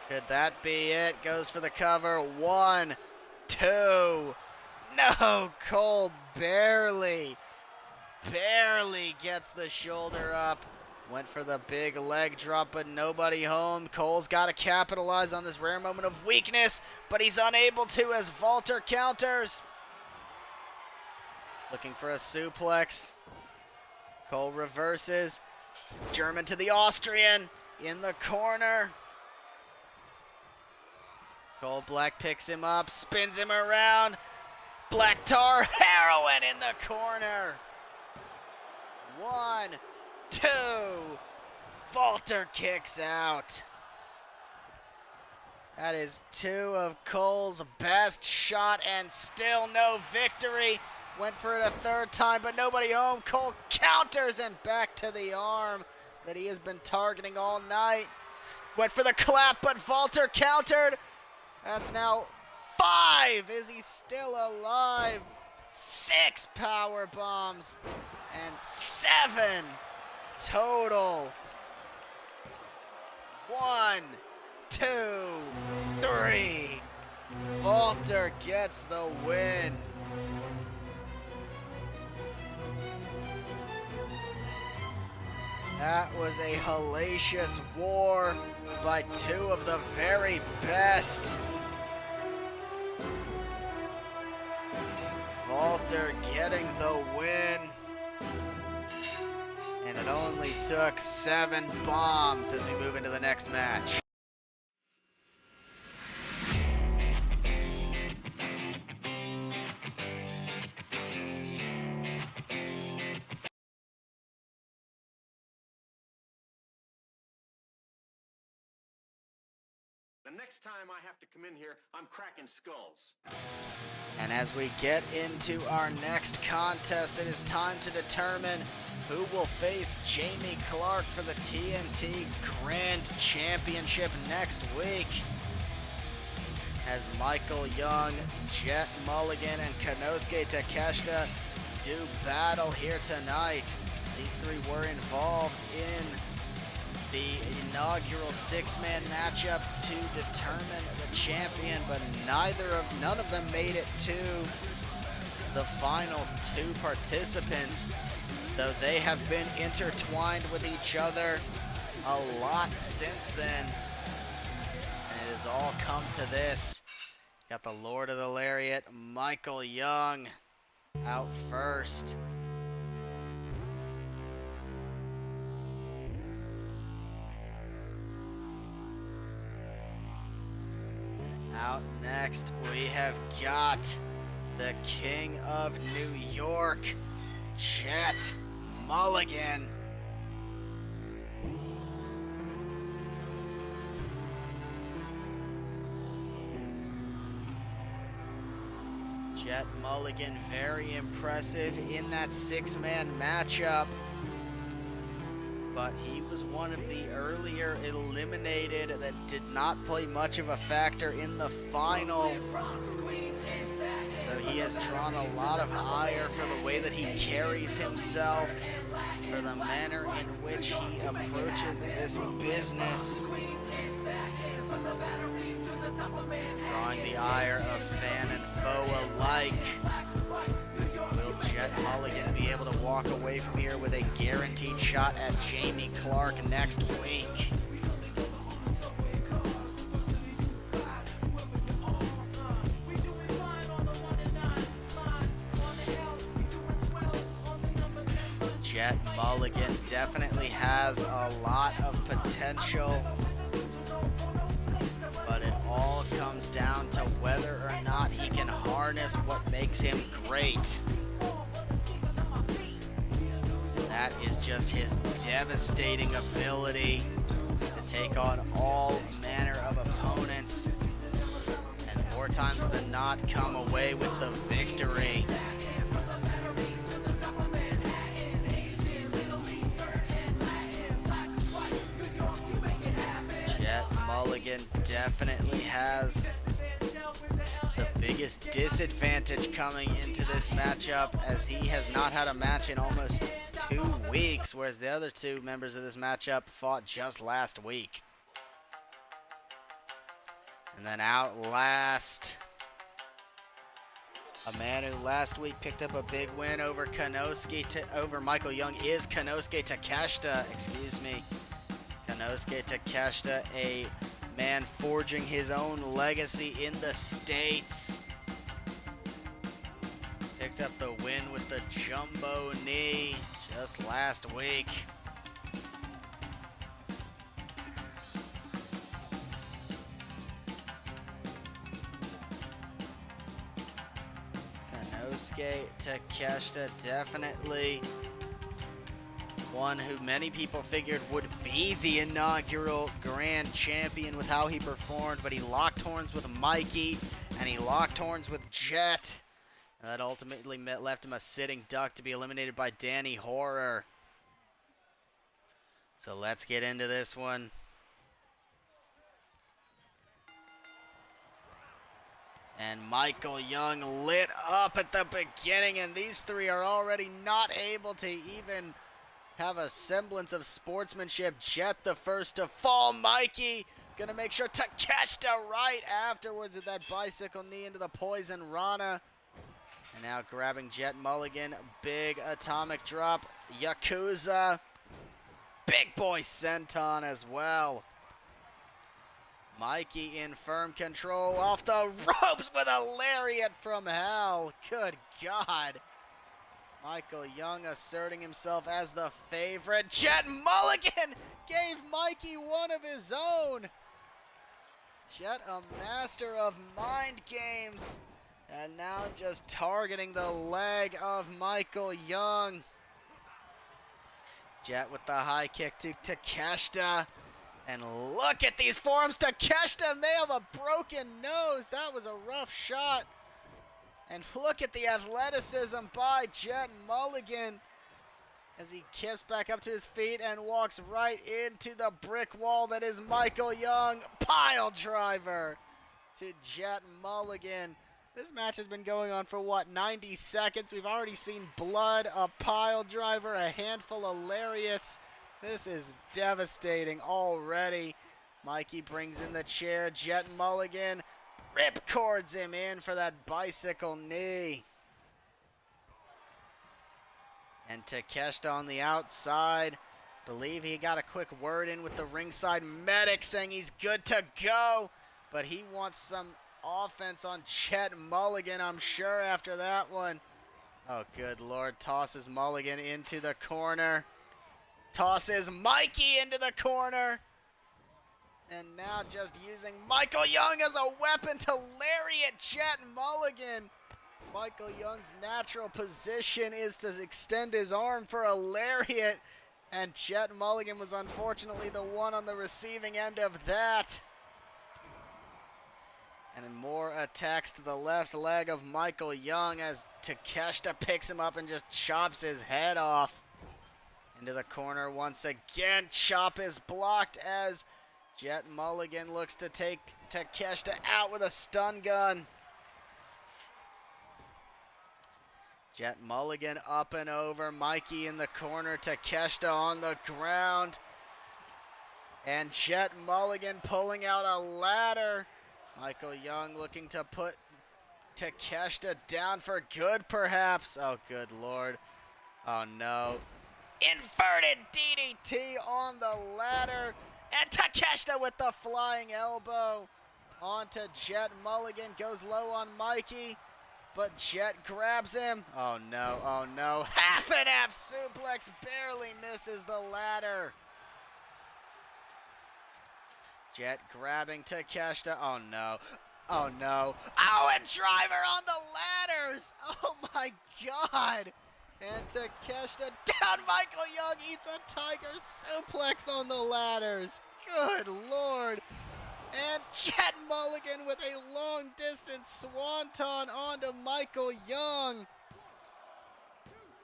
Could that be it? Goes for the cover. 1, 2. No, Cole barely gets the shoulder up. Went for the big leg drop, but nobody home. Cole's got to capitalize on this rare moment of weakness, but he's unable to as Walter counters. Looking for a suplex. Cole reverses. German to the Austrian in the corner. Cole Black picks him up, spins him around. Black Tar Heroin in the corner. 1, 2. Walter kicks out. That is 2 of Cole's best shot and still no victory. Went for it a third time, but nobody home. Cole counters and back to the arm that he has been targeting all night. Went for the clap, but Walter countered. That's now 5. Is he still alive? 6 power bombs and 7 total. 1, 2, 3. Walter gets the win. That was a hellacious war by 2 of the very best. Walter getting the win. And it only took 7 bombs as we move into the next match. The next time I have to come in here, I'm cracking skulls. And as we get into our next contest, it is time to determine who will face Jamie Clark for the TNT Grand Championship next week. As Michael Young, Jet Mulligan, and Konosuke Takeshita do battle here tonight. These 3 were involved in the inaugural 6-man matchup to determine the champion, but none of them made it to the final 2 participants, though they have been intertwined with each other a lot since then. And it has all come to this. Got the Lord of the Lariat, Michael Young, out first. Out next, we have got the King of New York, Jet Mulligan. Jet Mulligan, very impressive in that 6-man matchup, but he was one of the earlier eliminated that did not play much of a factor in the final. Though he has drawn a lot of ire for the way that he carries himself, for the manner in which he approaches this business, drawing the ire of fan and foe alike. Will Jet Mulligan be able to walk away from here with a guaranteed shot at Jamie Clark next week? Jet Mulligan definitely has a lot of potential, but it all comes down to whether or not he can harness what makes him great. That is just his devastating ability to take on all manner of opponents, and more times than not come away with the victory. Jet Mulligan definitely has the biggest disadvantage coming into this matchup, as he has not had a match in almost 2 weeks, whereas the other 2 members of this matchup fought just last week. And then out last, a man who last week picked up a big win over Michael Young is Konosuke Takeshita, Konosuke Takeshita, a man forging his own legacy in the States. Picked up the win with the jumbo knee just last week. Yosuke Takeshita, definitely one who many people figured would be the inaugural grand champion with how he performed, but he locked horns with Mikey, and he locked horns with Jet. And that ultimately left him a sitting duck to be eliminated by Danny Horror. So let's get into this one. And Michael Young lit up at the beginning, and these three are already not able to even have a semblance of sportsmanship. Jet the first to fall. Mikey gonna make sure Takeshita right afterwards with that bicycle knee into the Poison Rana. And now grabbing Jet Mulligan. Big atomic drop. Yakuza. Big boy senton as well. Mikey in firm control off the ropes with a lariat from hell. Good God. Michael Young asserting himself as the favorite. Jet Mulligan gave Mikey one of his own. Jet, a master of mind games. And now just targeting the leg of Michael Young. Jet with the high kick to Takeshita. And look at these forms. Takeshita may have a broken nose. That was a rough shot. And look at the athleticism by Jet Mulligan as he kicks back up to his feet and walks right into the brick wall that is Michael Young. Pile driver to Jet Mulligan. This match has been going on for, what, 90 seconds? We've already seen blood, a pile driver, a handful of lariats. This is devastating already. Mikey brings in the chair. Jet Mulligan ripcords him in for that bicycle knee. And Takeshita on the outside. Believe he got a quick word in with the ringside medic saying he's good to go. But he wants some offense on Jet Mulligan, I'm sure, after that one. Oh, good Lord. Tosses Mulligan into the corner. Tosses Mikey into the corner. And now just using Michael Young as a weapon to lariat Jet Mulligan. Michael Young's natural position is to extend his arm for a lariat. And Jet Mulligan was unfortunately the one on the receiving end of that. And more attacks to the left leg of Michael Young as Takeshita picks him up and just chops his head off. Into the corner once again. Chop is blocked as Jet Mulligan looks to take Takeshita out with a stun gun. Jet Mulligan up and over. Mikey in the corner. Takeshita on the ground. And Jet Mulligan pulling out a ladder. Michael Young looking to put Takeshita down for good, perhaps. Oh, good Lord. Oh, no. Inverted DDT on the ladder. And Takeshita with the flying elbow onto Jet Mulligan. Goes low on Mikey, but Jet grabs him. Oh, no. Oh, no. Half and half suplex barely misses the ladder. Jet grabbing Takeshita. Oh, no. Oh, no. Oh, and driver on the ladders. Oh, my God. And Takeshita down. Michael Young eats a tiger suplex on the ladders. Good Lord. And Jet Mulligan with a long distance swanton onto Michael Young.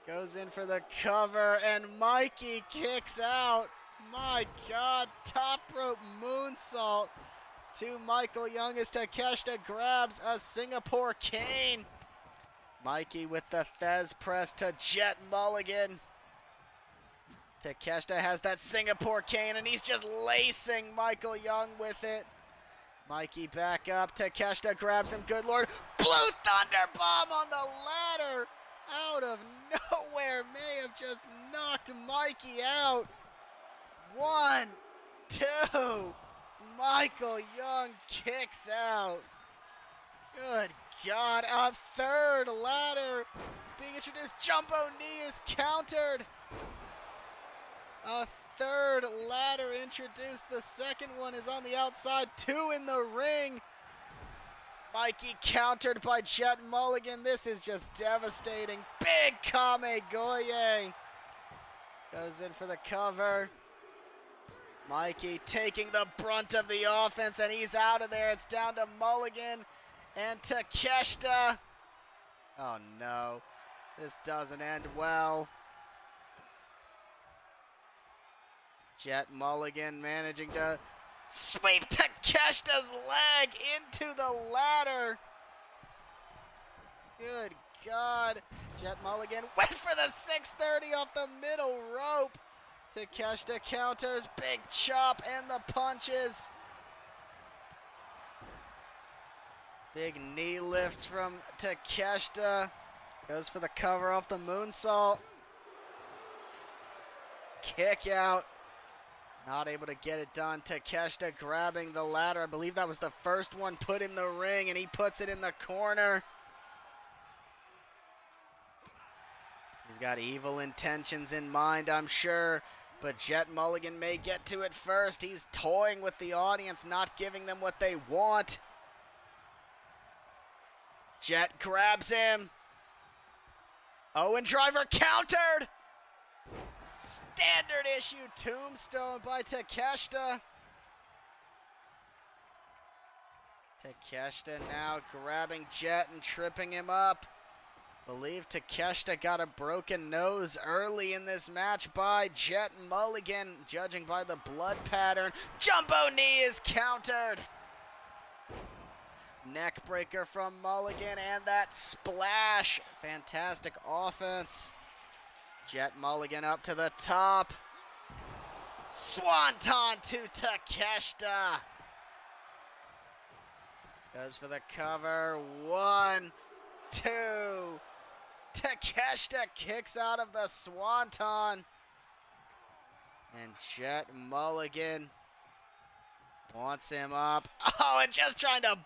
Goes in for the cover and Mikey kicks out. My God, top rope moonsault to Michael Young as Takeshita grabs a Singapore cane. Mikey with the Thez press to Jet Mulligan. Takeshita has that Singapore cane and he's just lacing Michael Young with it. Mikey back up. Takeshita grabs him. Good Lord. Blue Thunder Bomb on the ladder. Out of nowhere. May have just knocked Mikey out. 1, 2. Michael Young kicks out. Good God, a third ladder is being introduced. Jumbo knee is countered. A third ladder introduced. The second one is on the outside. 2 in the ring. Mikey countered by Jet Mulligan. This is just devastating. Big Kame Goye. Goes in for the cover. Mikey taking the brunt of the offense, and he's out of there. It's down to Mulligan and Takeshita. Oh no, this doesn't end well. Jet Mulligan managing to sweep Takeshita's leg into the ladder. Good God. Jet Mulligan went for the 630 off the middle rope. Takeshita counters, big chop, and the punches. Big knee lifts from Takeshita. Goes for the cover off the moonsault. Kick out. Not able to get it done. Takeshita grabbing the ladder. I believe that was the first one put in the ring, and he puts it in the corner. He's got evil intentions in mind, I'm sure, but Jet Mulligan may get to it first. He's toying with the audience, not giving them what they want. Jet grabs him. Owen Driver countered. Standard issue tombstone by Takeshita. Takeshita now grabbing Jet and tripping him up. Believe Takeshita got a broken nose early in this match by Jet Mulligan, judging by the blood pattern. Jumbo knee is countered. Neck breaker from Mulligan and that splash. Fantastic offense. Jet Mulligan up to the top. Swanton to Takeshita. Goes for the cover. 1, 2. Takeshita kicks out of the Swanton. And Jet Mulligan wants him up. Oh, and just trying to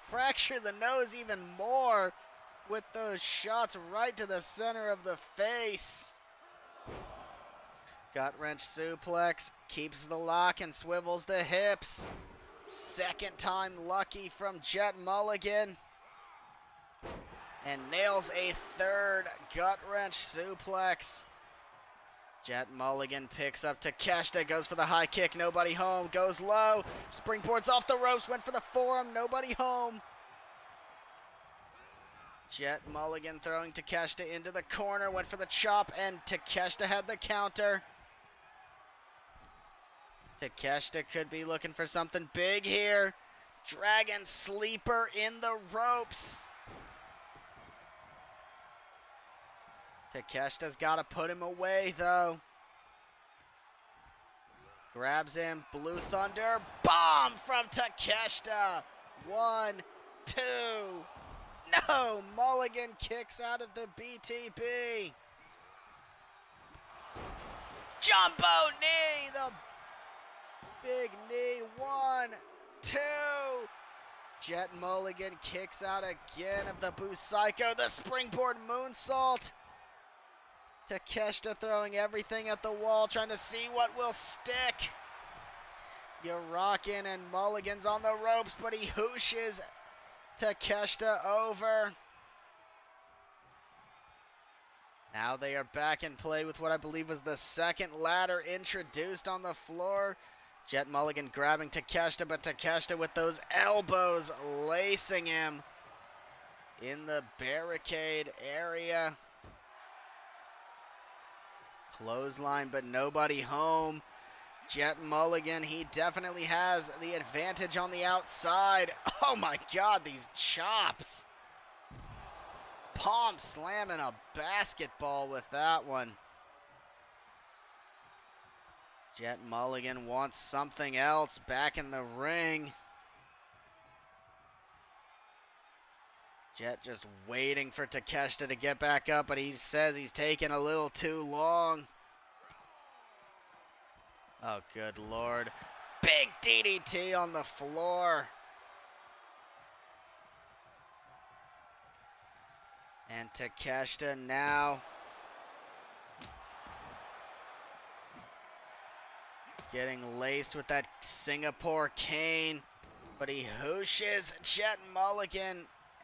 fracture the nose even more with those shots right to the center of the face. Gut wrench suplex, keeps the lock and swivels the hips. Second time lucky from Jet Mulligan. And nails a third gut wrench suplex. Jet Mulligan picks up Takeshita, goes for the high kick, nobody home, goes low, springboards off the ropes, went for the forearm, nobody home. Jet Mulligan throwing Takeshita into the corner, went for the chop, and Takeshita had the counter. Takeshita could be looking for something big here. Dragon sleeper in the ropes. Takeshita's got to put him away, though. Grabs him. Blue Thunder. Bomb from Takeshita. 1, 2. No! Mulligan kicks out of the BTB. Jumbo knee. The big knee. 1, 2. Jet Mulligan kicks out again of the Busaiku. The springboard moonsault. Takeshita throwing everything at the wall, trying to see what will stick. Uraken and Mulligan's on the ropes, but he hooshes Takeshita over. Now they are back in play with what I believe was the second ladder introduced on the floor. Jet Mulligan grabbing Takeshita, but Takeshita with those elbows lacing him in the barricade area. Clothesline, but nobody home. Jet Mulligan, he definitely has the advantage on the outside. Oh my God, these chops. Palm slamming a basketball with that one. Jet Mulligan wants something else back in the ring. Jet just waiting for Takeshita to get back up, but he says he's taking a little too long. Oh, good Lord. Big DDT on the floor. And Takeshita now getting laced with that Singapore cane. but he hooshes Jet Mulligan,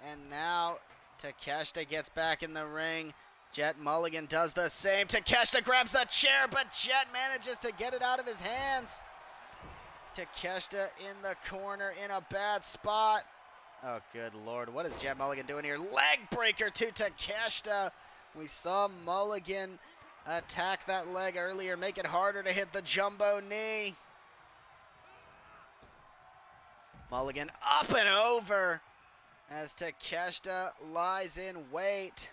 and now Takeshita gets back in the ring. Jet Mulligan does the same. Takeshita grabs the chair, but Jet manages to get it out of his hands. Takeshita in the corner in a bad spot. Oh, good Lord. What is Jet Mulligan doing here? Leg breaker to Takeshita. We saw Mulligan attack that leg earlier, make it harder to hit the jumbo knee. Mulligan up and over as Takeshita lies in wait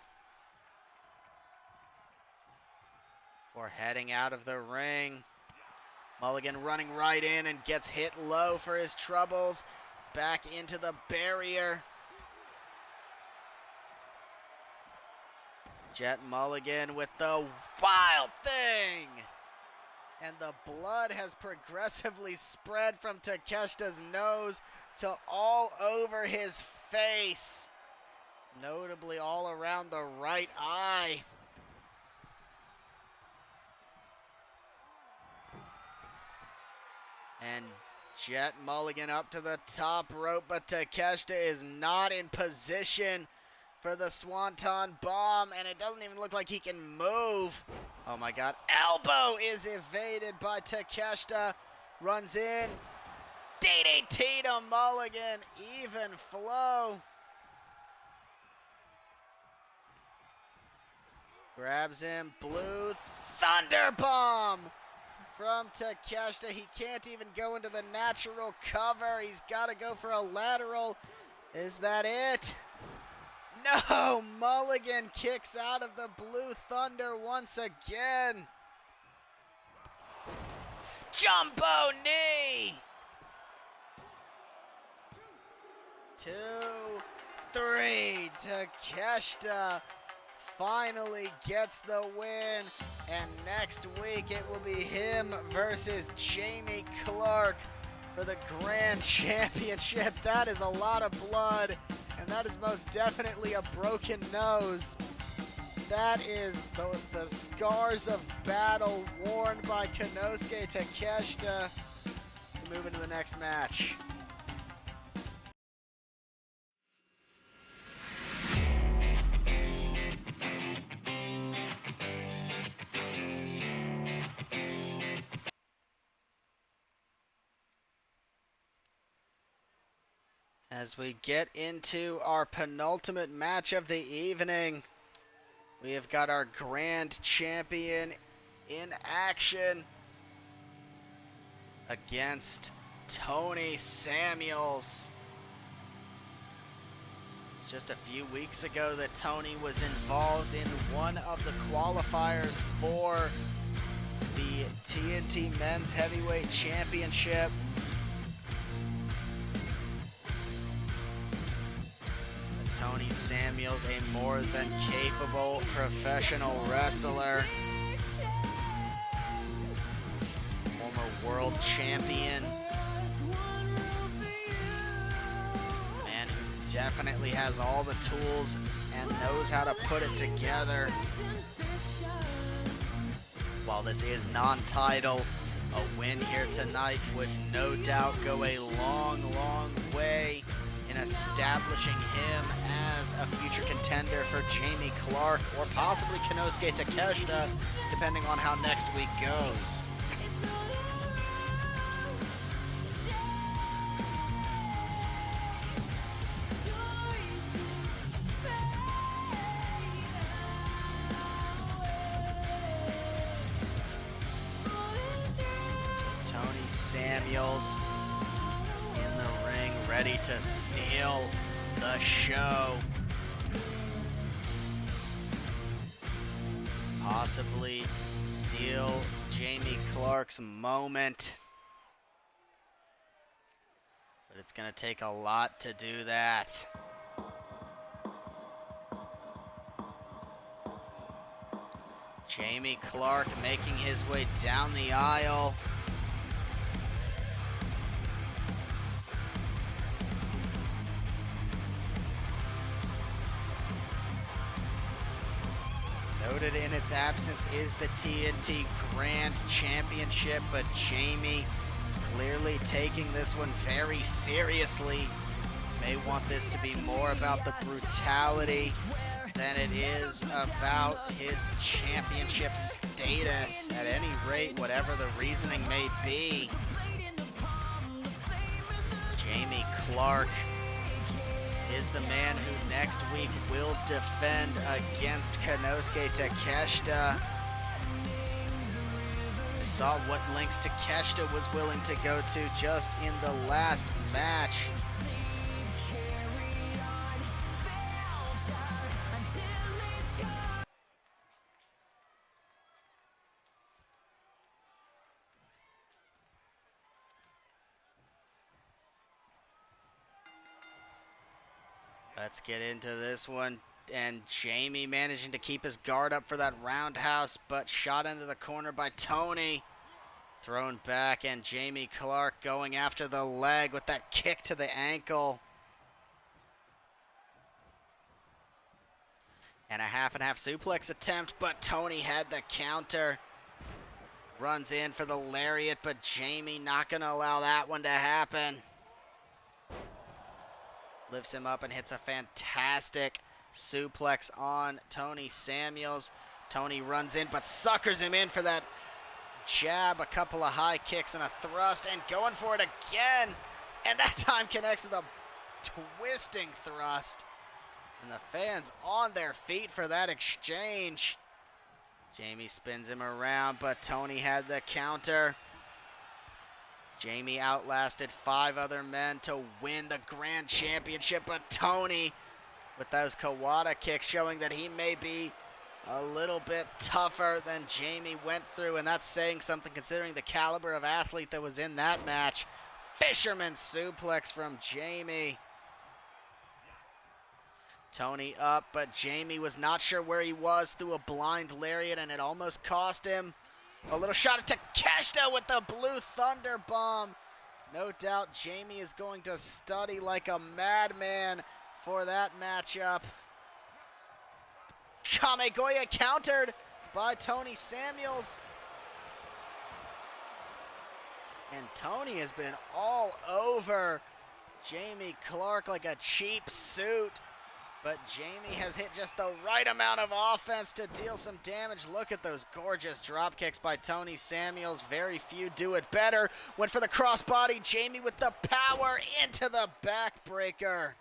for heading out of the ring. Mulligan running right in and gets hit low for his troubles. Back into the barrier. Jet Mulligan with the wild thing. And the blood has progressively spread from Takeshita's nose to all over his face. Notably all around the right eye. And Jet Mulligan up to the top rope, but Takeshita is not in position for the Swanton Bomb, and it doesn't even look like he can move. Oh my God, elbow is evaded by Takeshita, runs in, DDT to Mulligan, even flow. Grabs him, Blue Thunder Bomb from Takeshita. He can't even go into the natural cover. He's got to go for a lateral. Is that it? No, Mulligan kicks out of the Blue Thunder once again. Jumbo knee. 2, 3. Takeshita finally gets the win, and next week it will be him versus Jamie Clark for the Grand Championship. That is a lot of blood, and that is most definitely a broken nose. That is the scars of battle worn by Konosuke Takeshita to move into the next match. As we get into our penultimate match of the evening, we have got our Grand Champion in action against Tony Samuels. It's just a few weeks ago that Tony was involved in one of the qualifiers for the TNT Men's Heavyweight Championship. Tony Samuels, a more than capable professional wrestler, former world champion, man who definitely has all the tools and knows how to put it together. While this is non-title, a win here tonight would no doubt go a long, long way in establishing him as a future contender for Jamie Clark or possibly Konosuke Takeshita, depending on how next week goes. So Tony Samuels in the ring, ready to steal the show. Possibly steal Jamie Clark's moment. But it's going to take a lot to do that. Jamie Clark making his way down the aisle. Noted in its absence is the TNT Grand Championship, but Jamie clearly clearly taking this one very seriously. May want this to be more about the brutality than it is about his championship status. At any rate, whatever the reasoning may be, Jamie Clark is the man who next week will defend against Konosuke Takeshita. We saw what lengths Takeshita was willing to go to just in the last match. Let's get into this one. And Jamie managing to keep his guard up for that roundhouse, but shot into the corner by Tony. Thrown back, and Jamie Clark going after the leg with that kick to the ankle. And a half and half suplex attempt, but Tony had the counter. Runs in for the lariat, but Jamie not going to allow that one to happen. Lifts him up and hits a fantastic suplex on Tony Samuels. Tony runs in, but suckers him in for that jab, a couple of high kicks and a thrust, and going for it again. And that time connects with a twisting thrust. And the fans on their feet for that exchange. Jamie spins him around, but Tony had the counter. Jamie outlasted 5 other men to win the Grand Championship, but Tony, with those Kawada kicks, showing that he may be a little bit tougher than Jamie went through, and that's saying something considering the caliber of athlete that was in that match. Fisherman suplex from Jamie. Tony up, but Jamie was not sure where he was through a blind lariat, and it almost cost him. A little shot at Takeshita with the Blue Thunder Bomb. No doubt Jamie is going to study like a madman for that matchup. Kamegoya countered by Tony Samuels. And Tony has been all over Jamie Clark like a cheap suit. But Jamie has hit just the right amount of offense to deal some damage. Look at those gorgeous drop kicks by Tony Samuels. Very few do it better. Went for the crossbody. Jamie with the power into the backbreaker.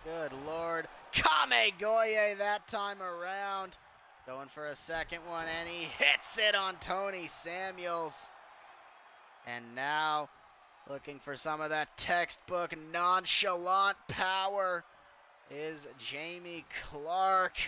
Good Lord. Kamegoye that time around. Going for a second one, and he hits it on Tony Samuels. And now looking for some of that textbook nonchalant power is Jamie Clark.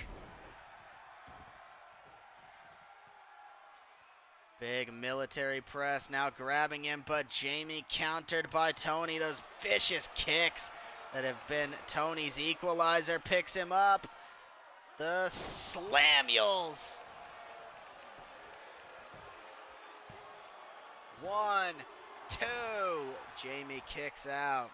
Big military press now grabbing him, but Jamie countered by Tony. Those vicious kicks that have been Tony's equalizer, picks him up. The Slamules. 1, 2. Jamie kicks out.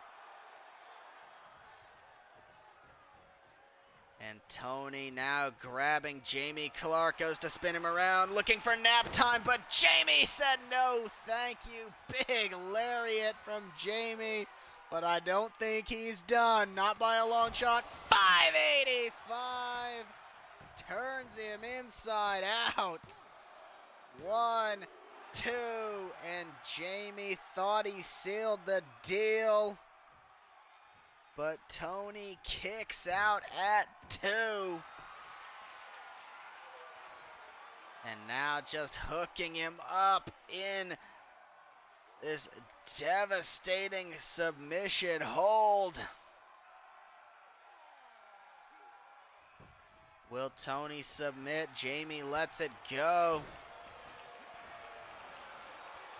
And Tony now grabbing Jamie Clark, goes to spin him around, looking for nap time, but Jamie said no, thank you. Big lariat from Jamie, but I don't think he's done, not by a long shot. 585, turns him inside out. 1, 2, and Jamie thought he sealed the deal. But Tony kicks out at 2. And now just hooking him up in this devastating submission hold. Will Tony submit? Jamie lets it go.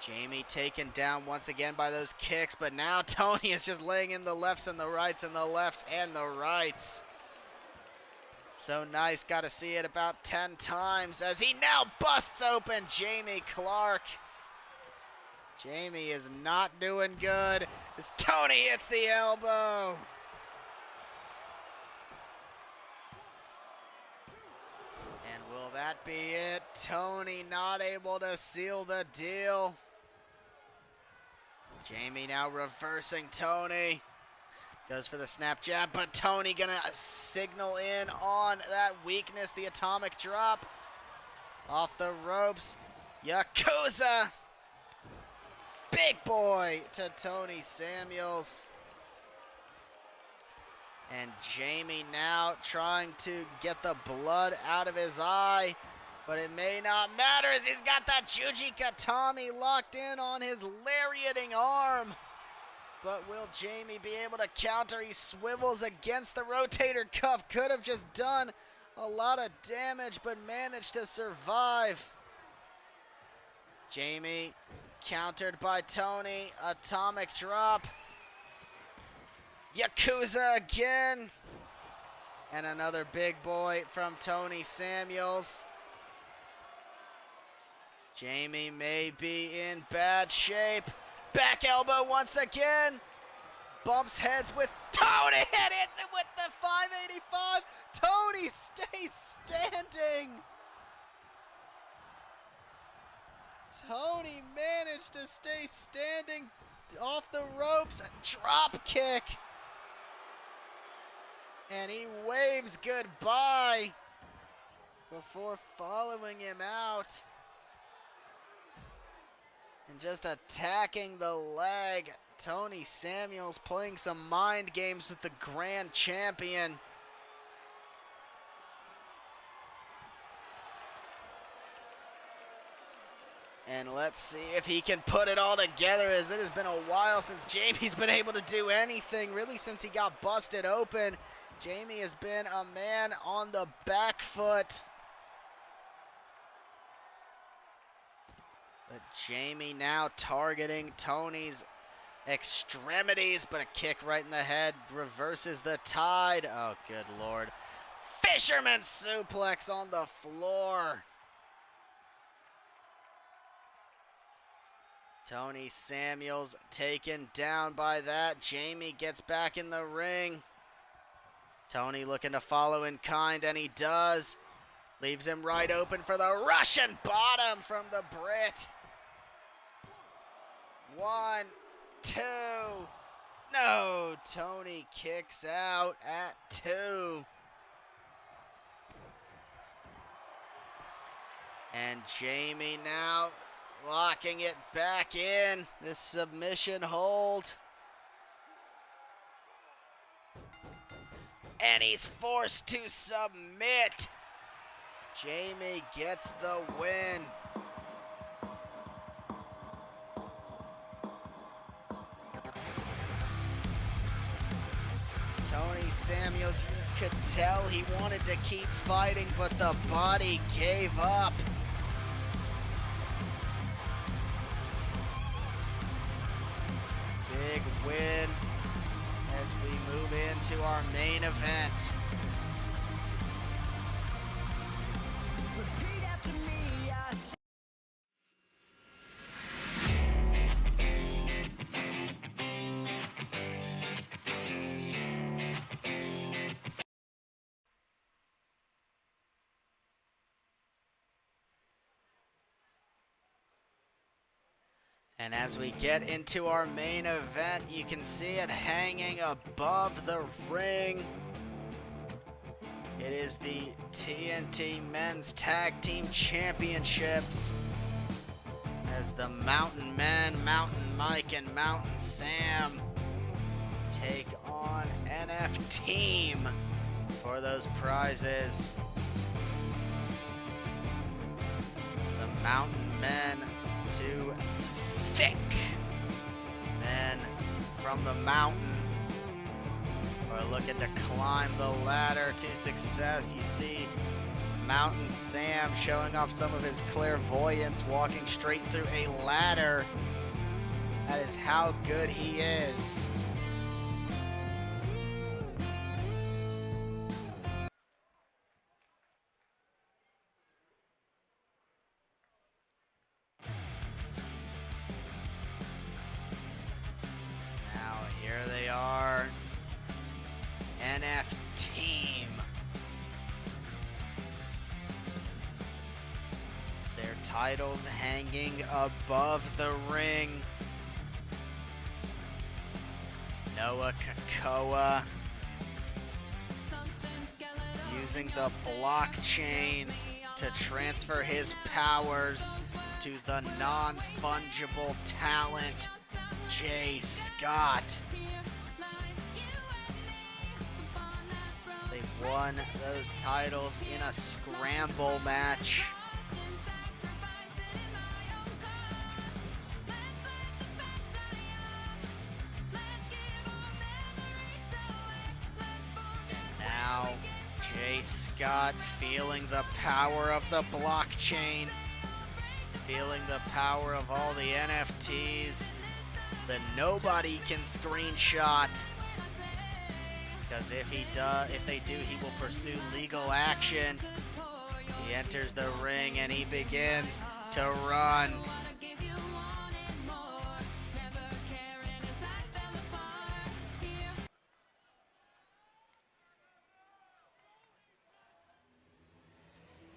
Jamie taken down once again by those kicks, but now Tony is just laying in the lefts and the rights and the lefts and the rights. So nice, got to see it about 10 times as he now busts open Jamie Clark. Jamie is not doing good as Tony hits the elbow. And will that be it? Tony not able to seal the deal. Jamie now reversing Tony. Goes for the snap jab, but Tony gonna signal in on that weakness, the atomic drop. Off the ropes, Yakuza. Big boy to Tony Samuels. And Jamie now trying to get the blood out of his eye, but it may not matter as he's got that Juji Katami locked in on his lariating arm. But will Jamie be able to counter? He swivels against the rotator cuff. Could have just done a lot of damage, but managed to survive. Jamie countered by Tony. Atomic drop. Yakuza again. And another big boy from Tony Samuels. Jamie may be in bad shape. Back elbow once again. Bumps heads with Tony and hits it with the 585. Tony stays standing. Tony managed to stay standing off the ropes. A drop kick. And he waves goodbye before following him out. And just attacking the leg. Tony Samuels playing some mind games with the grand champion. And let's see if he can put it all together, as it has been a while since Jamie's been able to do anything, really since he got busted open. Jamie has been a man on the back foot. But Jamie now targeting Tony's extremities, but a kick right in the head reverses the tide. Oh, good Lord. Fisherman suplex on the floor. Tony Samuels taken down by that. Jamie gets back in the ring. Tony looking to follow in kind, and he does. Leaves him right open for the Russian bottom from the Brit. 1, 2. No, Tony kicks out at 2. And Jamie now locking it back in. This submission hold. And he's forced to submit. Jamie gets the win. Tony Samuels, you could tell he wanted to keep fighting, but the body gave up. Big win as we move into our main event. Repeat after me, I say. And as we get into our main event, you can see it hanging above the ring. It is the TNT Men's Tag Team Championships, as the Mountain Men, Mountain Mike, and Mountain Sam take on NF Team for those prizes. The Mountain Men, two thick men from the mountain, are looking to climb the ladder to success. You see Mountain Sam showing off some of his clairvoyance, walking straight through a ladder. That is how good he is. NF Team. Their titles hanging above the ring. Noah Kakoa using the blockchain to transfer his powers to the non-fungible talent, Jay Scott. They won those titles in a scramble match. Now, Jay Scott feeling the power of the blockchain, feeling the power of all the NFTs that nobody can screenshot. Because if they do, he will pursue legal action. He enters the ring and he begins to run.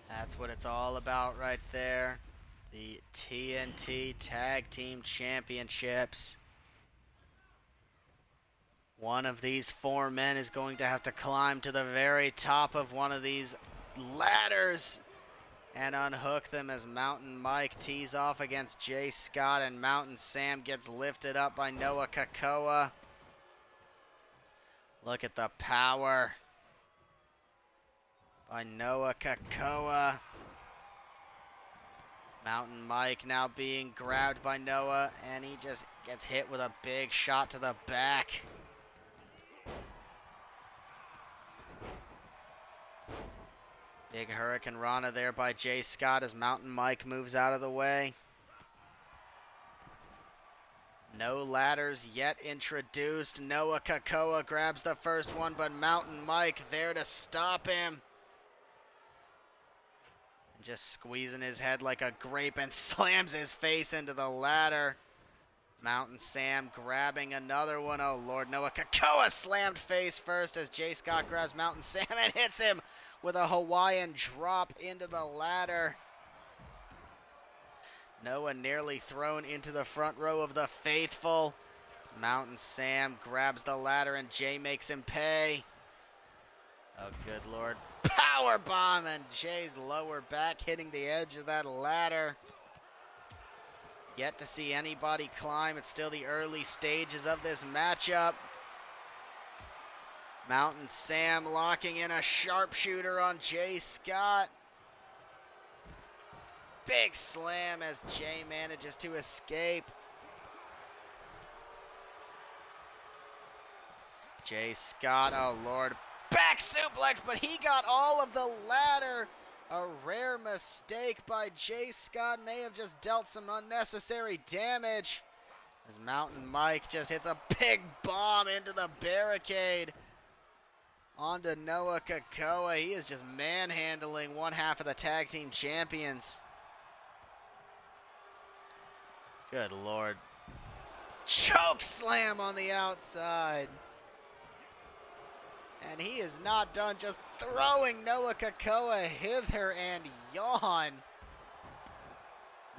That's what it's all about right there. The TNT Tag Team Championships. One of these four men is going to have to climb to the very top of one of these ladders and unhook them as Mountain Mike tees off against Jay Scott, and Mountain Sam gets lifted up by Noah Kakoa. Look at the power by Noah Kakoa. Mountain Mike now being grabbed by Noah, and he just gets hit with a big shot to the back. Big Hurricane Rana there by Jay Scott as Mountain Mike moves out of the way. No ladders yet introduced. Noah Kakoa grabs the first one, but Mountain Mike there to stop him. And just squeezing his head like a grape and slams his face into the ladder. Mountain Sam grabbing another one. Oh, Lord. Noah Kakoa slammed face first as Jay Scott grabs Mountain Sam and hits him with a Hawaiian drop into the ladder. Noah nearly thrown into the front row of the faithful. Mountain Sam grabs the ladder and Jay makes him pay. Oh, good Lord. Power bomb, and Jay's lower back hitting the edge of that ladder. Yet to see anybody climb. It's still the early stages of this matchup. Mountain Sam locking in a sharpshooter on Jay Scott. Big slam as Jay manages to escape. Jay Scott, oh Lord, back suplex, but he got all of the ladder. A rare mistake by Jay Scott, may have just dealt some unnecessary damage. As Mountain Mike just hits a big bomb into the barricade. Onto Noah Kakoa. He is just manhandling one half of the tag team champions. Good Lord. Choke slam on the outside. And he is not done, just throwing Noah Kakoa hither and yon.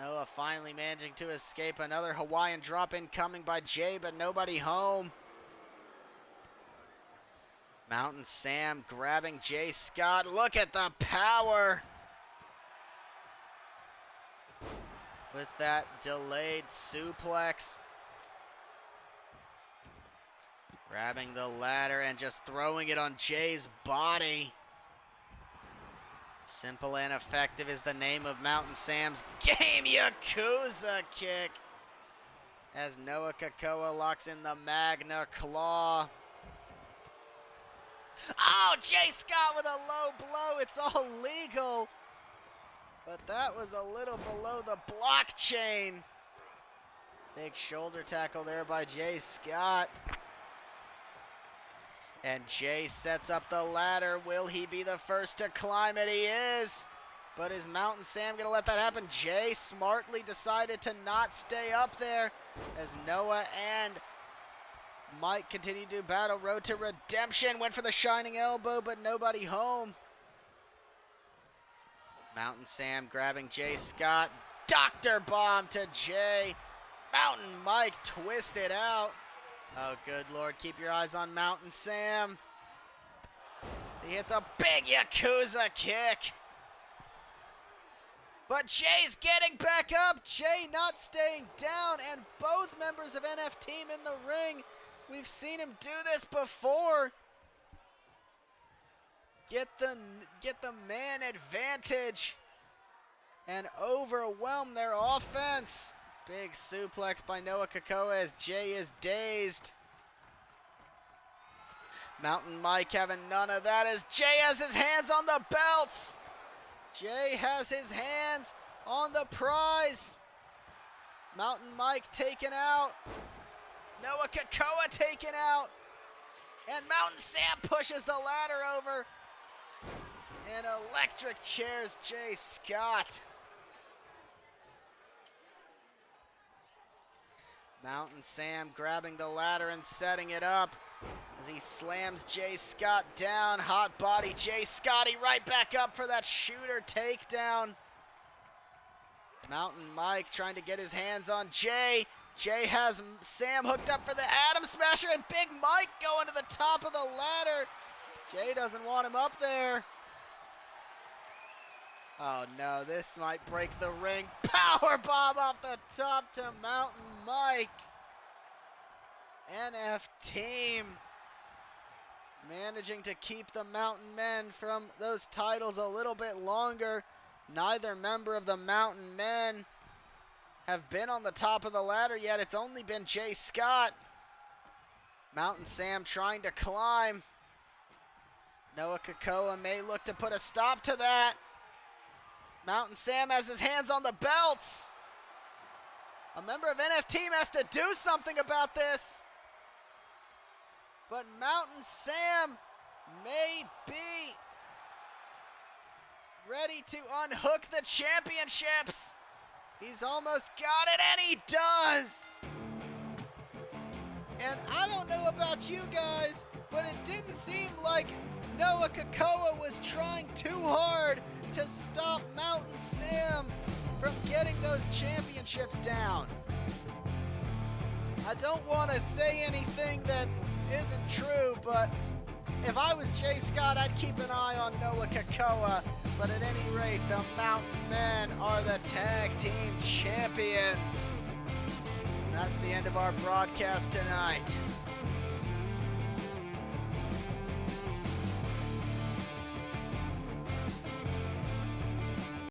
Noah finally managing to escape. Another Hawaiian drop in coming by Jay, but nobody home. Mountain Sam grabbing Jay Scott. Look at the power. With that delayed suplex. Grabbing the ladder and just throwing it on Jay's body. Simple and effective is the name of Mountain Sam's game. Yakuza kick. As Noah Kakoa locks in the Magna Claw. Oh, Jay Scott with a low blow. It's all legal. But that was a little below the blockchain. Big shoulder tackle there by Jay Scott. And Jay sets up the ladder. Will he be the first to climb it? He is. But is Mountain Sam going to let that happen? Jay smartly decided to not stay up there as Noah and Mike continue to battle. Road to redemption. Went for the shining elbow, but nobody home. Mountain Sam grabbing Jay Scott. Dr. Bomb to Jay. Mountain Mike twisted out. Oh, good Lord. Keep your eyes on Mountain Sam. He hits a big Yakuza kick. But Jay's getting back up. Jay not staying down. And both members of NF Team in the ring. We've seen him do this before. Get the man advantage and overwhelm their offense. Big suplex by Noah Kakoa as Jay is dazed. Mountain Mike having none of that as Jay has his hands on the belts. Jay has his hands on the prize. Mountain Mike taken out. Noah Kakoa taken out. And Mountain Sam pushes the ladder over. And electric chairs Jay Scott. Mountain Sam grabbing the ladder and setting it up as he slams Jay Scott down. Hot body Jay Scotty right back up for that shooter takedown. Mountain Mike trying to get his hands on Jay. Jay has Sam hooked up for the Atom Smasher, and Big Mike going to the top of the ladder. Jay doesn't want him up there. Oh no, this might break the ring. Power bomb off the top to Mountain Mike. NF Team managing to keep the Mountain Men from those titles a little bit longer. Neither member of the Mountain Men have been on the top of the ladder yet. It's only been Jay Scott. Mountain Sam trying to climb. Noah Kakoa may look to put a stop to that. Mountain Sam has his hands on the belts. A member of NF Team has to do something about this. But Mountain Sam may be ready to unhook the championships. He's almost got it, and he does. And I don't know about you guys, but it didn't seem like Noah Kakoa was trying too hard to stop Mountain Sam from getting those championships down. I don't want to say anything that isn't true, but if I was Jay Scott, I'd keep an eye on Noah Kakoa. But at any rate, the Mountain Men are the tag team champions. That's the end of our broadcast tonight.